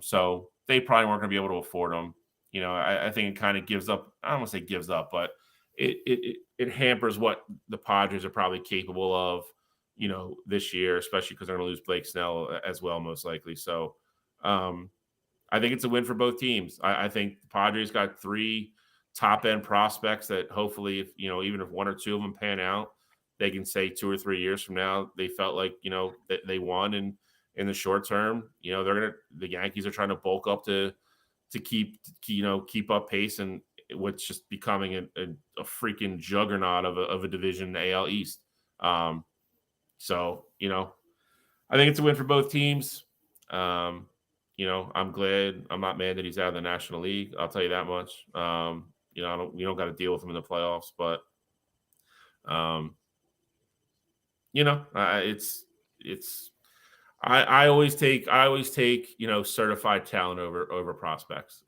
So they probably weren't going to be able to afford him. You know, I think it kind of gives up. I don't want to say gives up, but it hampers what the Padres are probably capable of, you know, this year, especially because they're going to lose Blake Snell as well, most likely. So I think it's a win for both teams. I think the Padres got 3 top-end prospects that hopefully, if you know, even if 1 or 2 of them pan out, they can say 2 or 3 years from now they felt like, you know, that they won. And in the short term, you know, the Yankees are trying to bulk up to keep up pace and what's just becoming a freaking juggernaut of a division in the AL East. So, you know, I think it's a win for both teams. You know, I'm not mad that he's out of the National League. I'll tell you that much. You know, we don't got to deal with him in the playoffs, but you know, I always take you know, certified talent over prospects.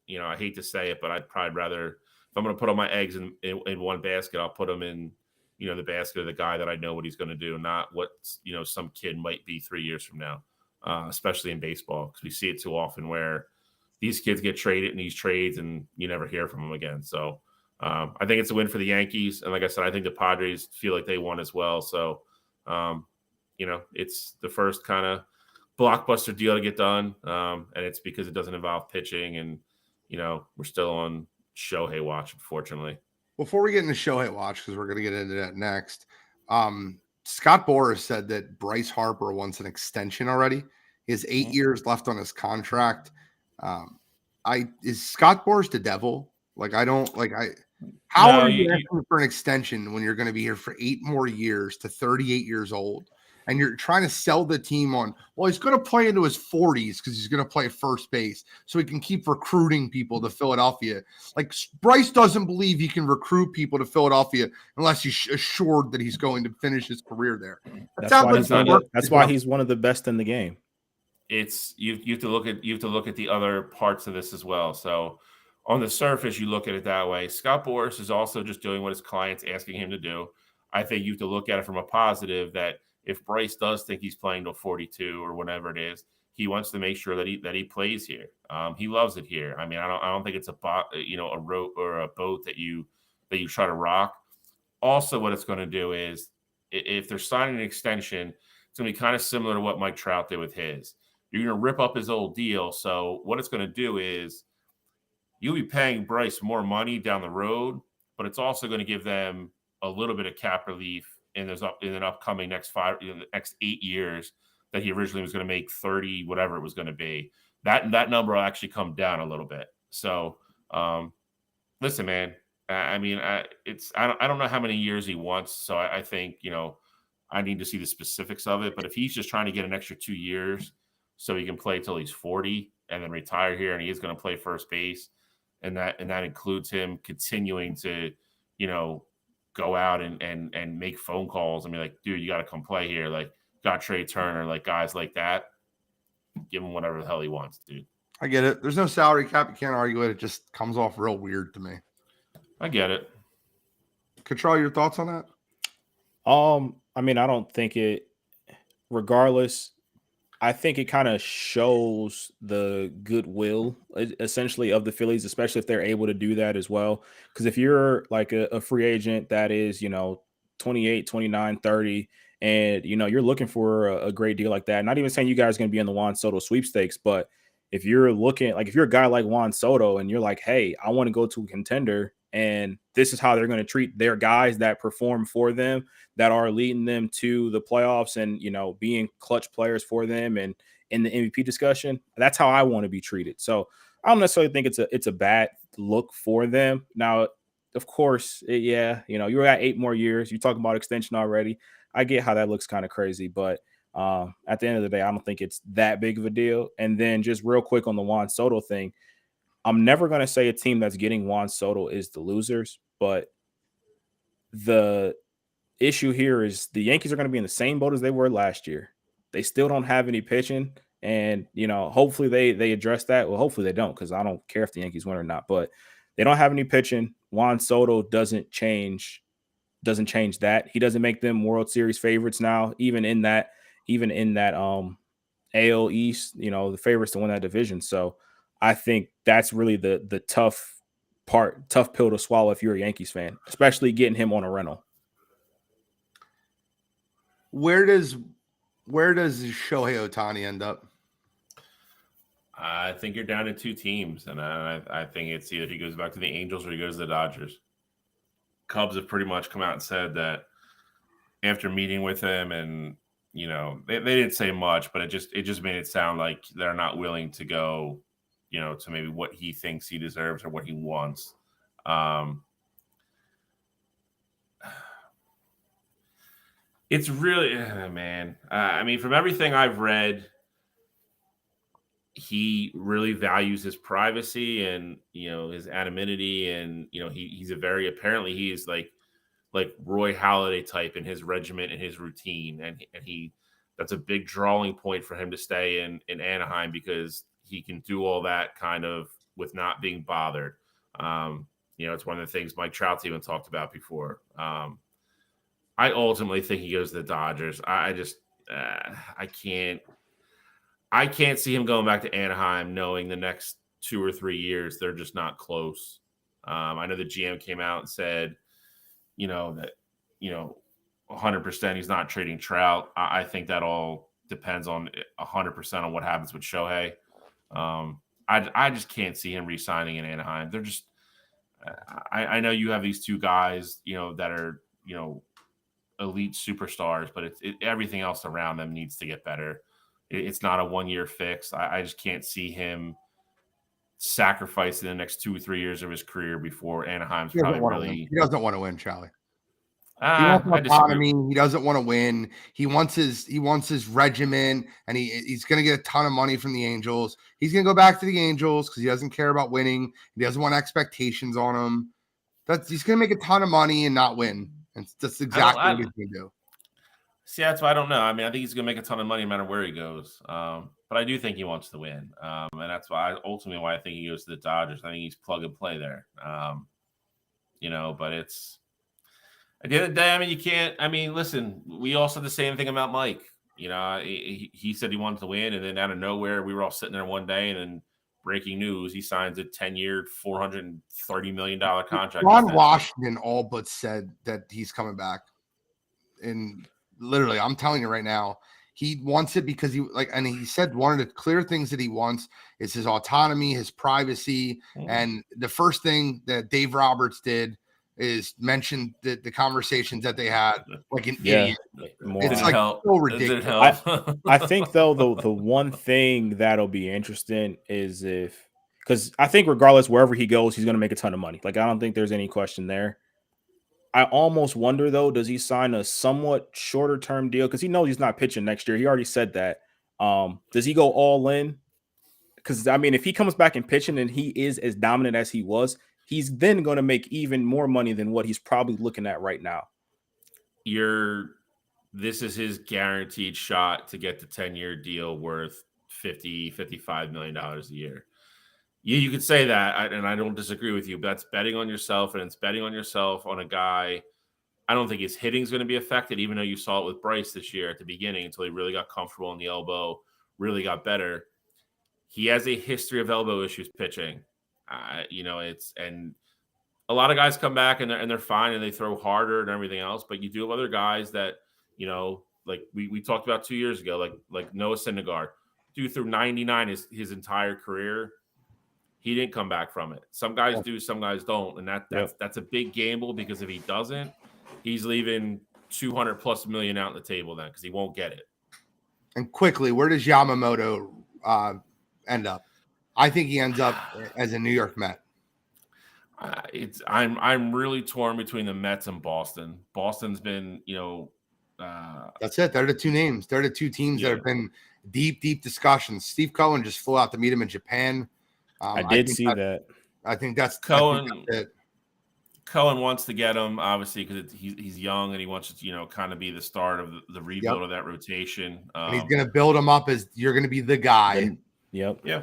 You know, I hate to say it, but I'd probably rather, if I'm going to put all my eggs in one basket, I'll put them in, you know, the basket of the guy that I know what he's going to do, not what, you know, some kid might be 3 years from now. Especially in baseball, because we see it too often where these kids get traded in these trades and you never hear from them again. So I think it's a win for the Yankees. And like I said, I think the Padres feel like they won as well. So, you know, it's the first kind of blockbuster deal to get done. And it's because it doesn't involve pitching. And, you know, we're still on Shohei watch, unfortunately. Before we get into Shohei watch, because we're going to get into that next, Scott Boras said that Bryce Harper wants an extension already. He has 8 years left on his contract. Is Scott Boras the devil? How are you asking for an extension when you're going to be here for 8 more years to 38 years old? And you're trying to sell the team on, well, he's going to play into his 40s because he's going to play first base so he can keep recruiting people to Philadelphia. Like, Bryce doesn't believe he can recruit people to Philadelphia unless he's assured that he's going to finish his career there. That's why he's one of the best in the game. It's you have to look at the other parts of this as well. So on the surface, you look at it that way. Scott Boras is also just doing what his client's asking him to do. I think you have to look at it from a positive that if Bryce does think he's playing till 42 or whatever it is, he wants to make sure that he plays here. He loves it here. I mean, I don't think it's a rope or a boat that you try to rock. Also, what it's going to do is if they're signing an extension, it's going to be kind of similar to what Mike Trout did with his. You're going to rip up his old deal. So what it's going to do is you'll be paying Bryce more money down the road, but it's also going to give them a little bit of cap relief in an upcoming next 8 years that he originally was going to make 30, whatever it was going to be. That number will actually come down a little bit. So listen, man, I mean, I don't know how many years he wants. So I think, you know, I need to see the specifics of it, but if he's just trying to get an extra 2 years so he can play till he's 40 and then retire here, and he is going to play first base, and that includes him continuing to, you know, go out and make phone calls and be like, dude, you got to come play here. Like, got Trey Turner, like guys like that. Give him whatever the hell he wants, dude. I get it. There's no salary cap. You can't argue it. It just comes off real weird to me. I get it. Control, your thoughts on that? I mean, I don't think it, regardless, I think it kind of shows the goodwill essentially of the Phillies, especially if they're able to do that as well. Because if you're like a free agent that is, you know, 28, 29, 30, and, you know, you're looking for a great deal like that, not even saying you guys are going to be in the Juan Soto sweepstakes, but if you're looking, like if you're a guy like Juan Soto and you're like, hey, I want to go to a contender, and this is how they're going to treat their guys that perform for them, that are leading them to the playoffs and, you know, being clutch players for them and in the MVP discussion, that's how I want to be treated. So I don't necessarily think it's a bad look for them. Now, of course, you know, you're at 8 more years. You're talking about extension already. I get how that looks kind of crazy, but at the end of the day, I don't think it's that big of a deal. And then just real quick on the Juan Soto thing, I'm never going to say a team that's getting Juan Soto is the losers, but the issue here is the Yankees are going to be in the same boat as they were last year. They still don't have any pitching, and, you know, hopefully they address that. Well, hopefully they don't, because I don't care if the Yankees win or not, but they don't have any pitching. Juan Soto doesn't change that. He doesn't make them World Series favorites now, even in that AL East, the favorites to win that division. So I think that's really the tough pill to swallow if you're a Yankees fan, especially getting him on a rental. Where does Shohei Ohtani end up? I think you're down to two teams, and I think it's either he goes back to the Angels or he goes to the Dodgers. Cubs have pretty much come out and said that after meeting with him, and they didn't say much, but it just made it sound like they're not willing to go, to maybe what he thinks he deserves or what he wants. It's really, man. I mean, from everything I've read, he really values his privacy and his anonymity, and he's apparently he is like Roy Halladay type in his regiment and his routine, and he that's a big drawing point for him to stay in Anaheim, because he can do all that kind of with not being bothered. It's one of the things Mike Trout's even talked about before. I ultimately think he goes to the Dodgers. I can't see him going back to Anaheim, knowing the next 2 or 3 years they're just not close. I know the GM came out and said, that 100% he's not trading Trout. I think that all depends on 100% on what happens with Shohei. I just can't see him re-signing in Anaheim. They're just I know you have these two guys, that are elite superstars, but everything else around them needs to get better. It's not a 1-year fix. I just can't see him sacrificing the next 2 or 3 years of his career before Anaheim's probably really. He doesn't want to win, Charlie. He I wants autonomy. He doesn't want to win. He wants his regimen, and he's going to get a ton of money from the Angels. He's going to go back to the Angels because he doesn't care about winning. He doesn't want expectations on him. He's going to make a ton of money and not win. And that's exactly what he's going to do. See, that's why I don't know. I mean, I think he's going to make a ton of money no matter where he goes. But I do think he wants to win. And that's ultimately why I think he goes to the Dodgers. I think he's plug and play there. But it's at the end of the day, I mean, you can't. I mean, listen, we all said the same thing about Mike. He said he wanted to win, and then out of nowhere, we were all sitting there one day, and then breaking news, he signs a 10-year, $430 million contract. Ron Washington all but said that he's coming back. And literally, I'm telling you right now, he wants it because and he said one of the clear things that he wants is his autonomy, his privacy. Mm-hmm. And the first thing that Dave Roberts did is mention the conversations that they had, like an idiot. It's like so ridiculous. I think though the one thing that'll be interesting is because I think regardless wherever he goes, he's going to make a ton of money. Like I don't think there's any question there. I almost wonder though, does he sign a somewhat shorter term deal? Because he knows he's not pitching next year. He already said that. Does he go all in? Because I mean, if he comes back and pitching and he is as dominant as he was, he's then going to make even more money than what he's probably looking at right now. This is his guaranteed shot to get the 10-year deal worth $55 million a year. You could say that, and I don't disagree with you, but that's betting on yourself, and it's betting on yourself on a guy. I don't think his hitting is going to be affected, even though you saw it with Bryce this year at the beginning until he really got comfortable in the elbow, really got better. He has a history of elbow issues pitching. And a lot of guys come back and they're fine and they throw harder and everything else, but you do have other guys that, like we talked about 2 years ago, like Noah Syndergaard, dude through 99 his entire career. He didn't come back from it. Some guys do, some guys don't. And that's a big gamble, because if he doesn't, he's leaving $200+ million out on the table then, because he won't get it. And quickly, where does Yamamoto end up? I think he ends up as a New York Met. I'm really torn between the Mets and Boston. Boston's been, that's it. They're the two names. They're the two teams that have been deep discussions. Steve Cohen just flew out to meet him in Japan. I did see that. I think that's Cohen. Cohen wants to get him, obviously, because he's young and he wants to, kind of be the start of the rebuild of that rotation. And he's going to build him up as you're going to be the guy. Yep. Yeah.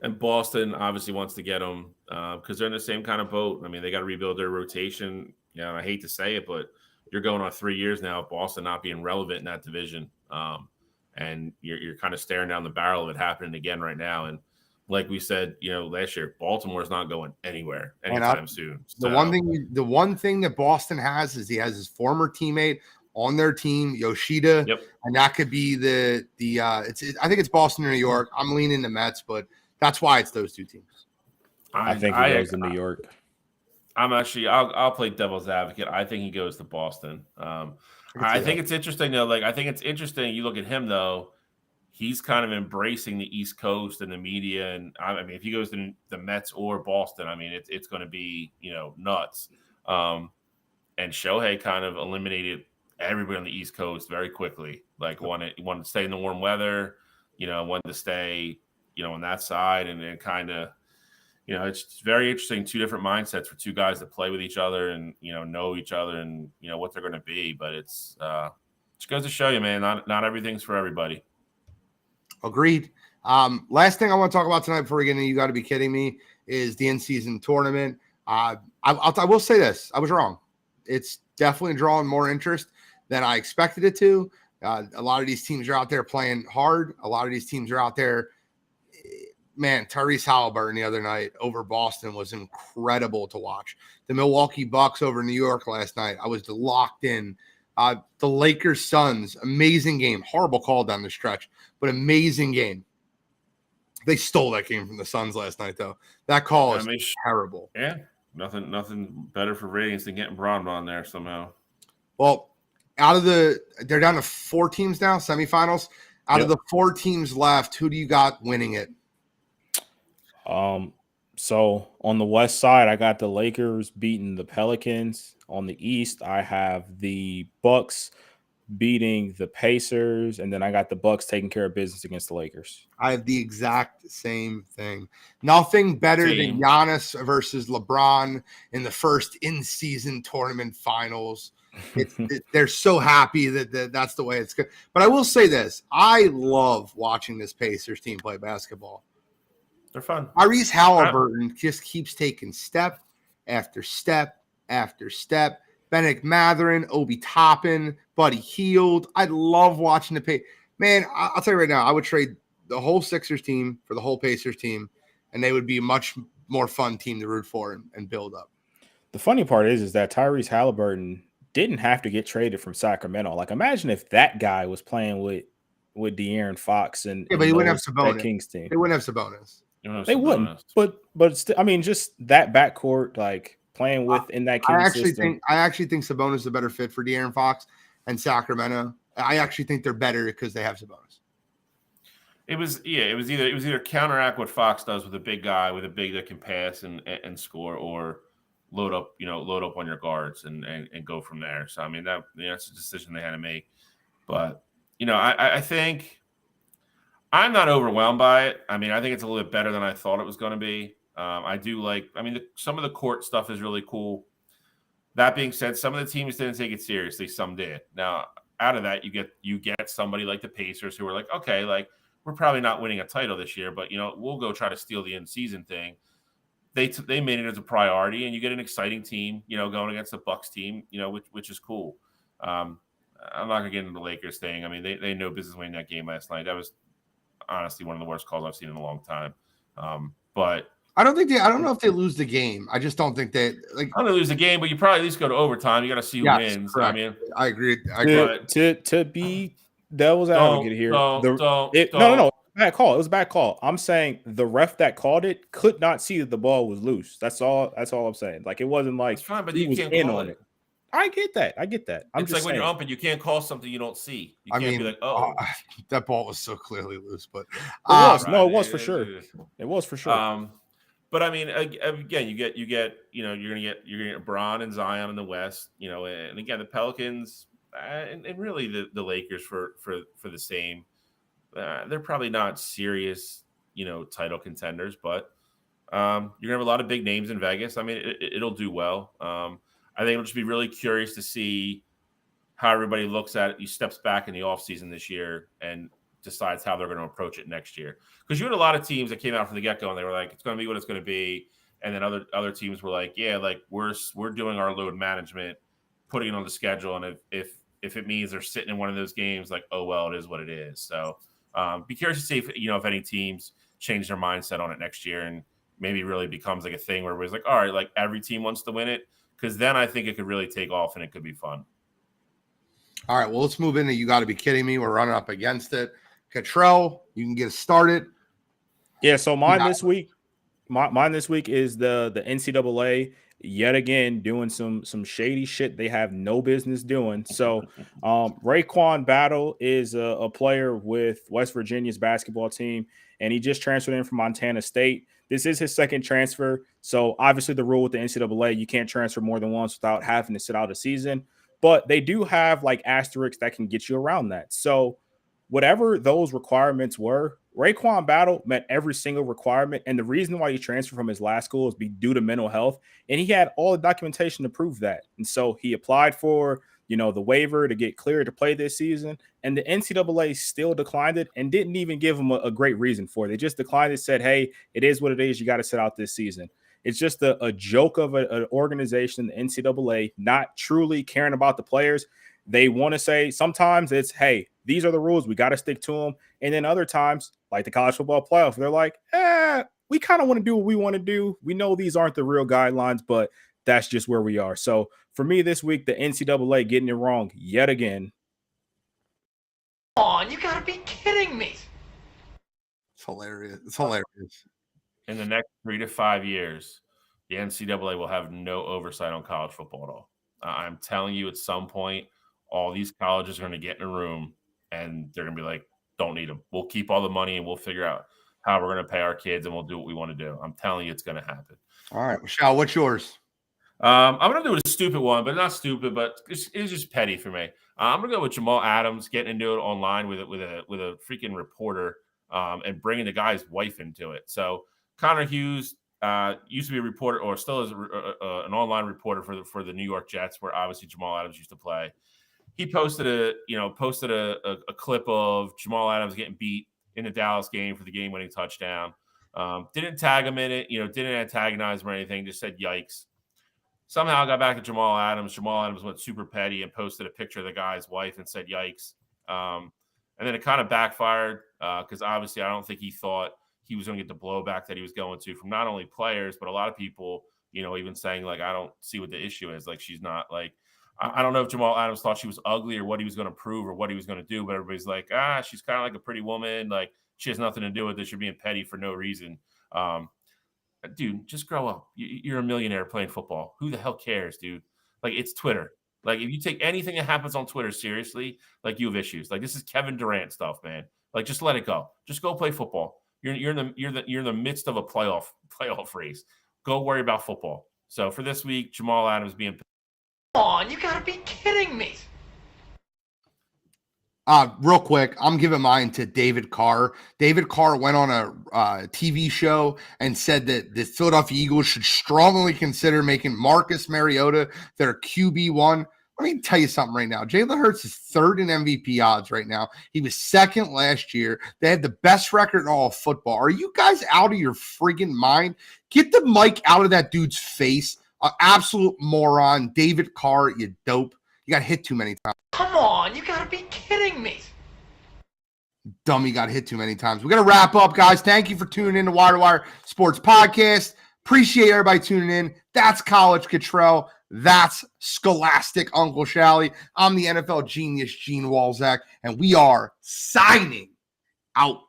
And Boston obviously wants to get him because they're in the same kind of boat. I mean, they got to rebuild their rotation. I hate to say it, but you're going on 3 years now of Boston not being relevant in that division. and you're kind of staring down the barrel of it happening again right now. And like we said, last year, Baltimore's not going anywhere anytime soon. The one thing that Boston has is he has his former teammate on their team, Yoshida, and that could be I think it's Boston or New York. I'm leaning the Mets, but that's why it's those two teams. I think he goes to New York. I'll play devil's advocate. I think he goes to Boston. I think it's interesting though. Like, I think it's interesting. You look at him though. He's kind of embracing the East Coast and the media. And I mean, if he goes to the Mets or Boston, I mean, it's going to be, nuts. And Shohei kind of eliminated everybody on the East Coast very quickly. Like, wanted to stay in the warm weather, wanted to stay, on that side. And then kind of, it's very interesting. Two different mindsets for two guys that play with each other and, know each other and, what they're going to be. But it's just goes to show you, man, not everything's for everybody. Agreed. Last thing I want to talk about tonight before we get into You Got to Be Kidding Me is the in-season tournament. I will say this. I was wrong. It's definitely drawing more interest than I expected it to. A lot of these teams are out there playing hard. A lot of these teams are out there. Man, Tyrese Halliburton the other night over Boston was incredible to watch. The Milwaukee Bucks over New York last night, I was locked in. The Lakers Suns, amazing game. Horrible call down the stretch, but amazing game. They stole that game from the Suns last night, though. That call is terrible. Yeah, nothing better for ratings than getting Braun on there somehow. Well, they're down to 4 teams now, semifinals. Out of the 4 teams left, who do you got winning it? So on the West side, I got the Lakers beating the Pelicans. On the East, I have the Bucks beating the Pacers, and then I got the Bucks taking care of business against the Lakers. I have the exact same thing. Nothing better than Giannis versus LeBron in the first in-season tournament finals. They're so happy that's the way it's good. But I will say this. I love watching this Pacers team play basketball. They're fun. Tyrese Halliburton just keeps taking step after step after step. Bennett Mathurin, Obi Toppin, Buddy Hield. I love watching the Pacers. Man, I'll tell you right now, I would trade the whole Sixers team for the whole Pacers team, and they would be a much more fun team to root for and build up. The funny part is that Tyrese Halliburton didn't have to get traded from Sacramento. Like, imagine if that guy was playing with De'Aaron Fox and but he wouldn't have Sabonis. Kings team. They wouldn't have Sabonis. They wouldn't. But still, I mean, just that backcourt, like playing with in that Kings system. I actually think Sabonis is a better fit for De'Aaron Fox and Sacramento. I actually think they're better because they have Sabonis. It was either counteract what Fox does with a big guy with a big that can pass and score, or load up on your guards and go from there. So I mean that's a decision they had to make. But I think I'm not overwhelmed by it. I mean, I think it's a little bit better than I thought it was going to be. I do like. I mean, some of the court stuff is really cool. That being said, some of the teams didn't take it seriously. Some did. Now, out of that, you get somebody like the Pacers who are like, okay, like we're probably not winning a title this year, but we'll go try to steal the in-season thing. They made it as a priority, and you get an exciting team, going against the Bucks team, which is cool. I'm not gonna get into the Lakers thing. I mean, they had no business winning that game last night. That was honestly one of the worst calls I've seen in a long time. But I don't know if they lose the game. I just don't think they like. I don't lose the game, but you probably at least go to overtime. You got to see who wins. Correct. I mean, I agree. To be devil's advocate here, no, bad call. It was a bad call. I'm saying the ref that called it could not see that the ball was loose. That's all I'm saying. Like, it wasn't like it's fine, but he you was can't in call on it. I get that. It's like when you're umping, you can't call something you don't see. You can't be like, oh, that ball was so clearly loose. But it was for sure. It was for sure. But I mean, again, you're gonna get Bron and Zion in the West, and again the Pelicans and really the Lakers for the same. They're probably not serious, title contenders, but you're gonna have a lot of big names in Vegas. I mean, it'll do well. I think it'll just be really curious to see how everybody looks at it. He steps back in the offseason this year and decides how they're going to approach it next year. Because you had a lot of teams that came out from the get-go and they were like, it's going to be what it's going to be. And then other teams were like, yeah, like we're doing our load management, putting it on the schedule. And if if it means they're sitting in one of those games, like, oh, well, it is what it is. So be curious to see if any teams change their mindset on it next year and maybe really becomes like a thing where it's like, all right, like every team wants to win it. Because then I think it could really take off and it could be fun. All right, well, let's move into You Got to Be Kidding Me. We're running up against it. Cottrell, you can get us started. Yeah, so mine this week is the NCAA yet again doing some shady shit they have no business doing. So Raekwon Battle is a player with West Virginia's basketball team, and he just transferred in from Montana State. This is his second transfer. So obviously the rule with the NCAA, you can't transfer more than once without having to sit out a season. But they do have like asterisks that can get you around that. So whatever those requirements were, Raekwon Battle met every single requirement. And the reason why he transferred from his last school is due to mental health. And he had all the documentation to prove that. And so he applied for, the waiver to get cleared to play this season. And the NCAA still declined it and didn't even give him a great reason for it. They just declined it, said, hey, it is what it is. You got to sit out this season. It's just a joke of an organization, the NCAA, not truly caring about the players. They want to say sometimes it's, hey, these are the rules. We got to stick to them. And then other times, like the college football playoff, they're like, we kind of want to do what we want to do. We know these aren't the real guidelines, but that's just where we are. So for me this week, the NCAA getting it wrong yet again. Come on, you got to be kidding me. It's hilarious. It's hilarious. In the next 3 to 5 years, the NCAA will have no oversight on college football at all. I'm telling you, at some point, all these colleges are going to get in a room and they're going to be like, don't need them. We'll keep all the money and we'll figure out how we're going to pay our kids and we'll do what we want to do. I'm telling you, it's going to happen. All right, Michelle, what's yours? I'm going to do a stupid one, but not stupid, but it's just petty for me. I'm going to go with Jamal Adams getting into it online with a freaking reporter and bringing the guy's wife into it. So Connor Hughes used to be a reporter, or still is an online reporter for the New York Jets, where obviously Jamal Adams used to play. He posted a clip of Jamal Adams getting beat in the Dallas game for the game-winning touchdown. Didn't tag him in it, didn't antagonize him or anything. Just said yikes. Somehow I got back to Jamal Adams. Jamal Adams went super petty and posted a picture of the guy's wife and said yikes. And then it kind of backfired because obviously I don't think he thought he was going to get the blowback that he was going to from not only players, but a lot of people, even saying, like, I don't see what the issue is. Like, she's not like, I don't know if Jamal Adams thought she was ugly or what he was going to prove or what he was going to do, but everybody's like, she's kind of like a pretty woman. Like, she has nothing to do with this. You're being petty for no reason. Dude, just grow up. You're a millionaire playing football. Who the hell cares, dude? Like, it's Twitter. Like, if you take anything that happens on Twitter seriously, like, you have issues. Like, this is Kevin Durant stuff, man. Like, just let it go. Just go play football. You're in the midst of a playoff race. Go worry about football. So for this week, Jamal Adams being. Come on, you got to be kidding me. Real quick, I'm giving mine to David Carr. David Carr went on a TV show and said that the Philadelphia Eagles should strongly consider making Marcus Mariota their QB1. Let me tell you something right now. Jalen Hurts is third in MVP odds right now. He was second last year. They had the best record in all of football. Are you guys out of your freaking mind? Get the mic out of that dude's face. Absolute moron. David Carr, you dope. You got hit too many times. Come on, you got to be kidding me. Dummy got hit too many times. We're going to wrap up, guys. Thank you for tuning in to Wire2Wire Sports Podcast. Appreciate everybody tuning in. That's College Cottrell. That's Scholastic Uncle Shally. I'm the NFL genius, Gene Walzak, and we are signing out.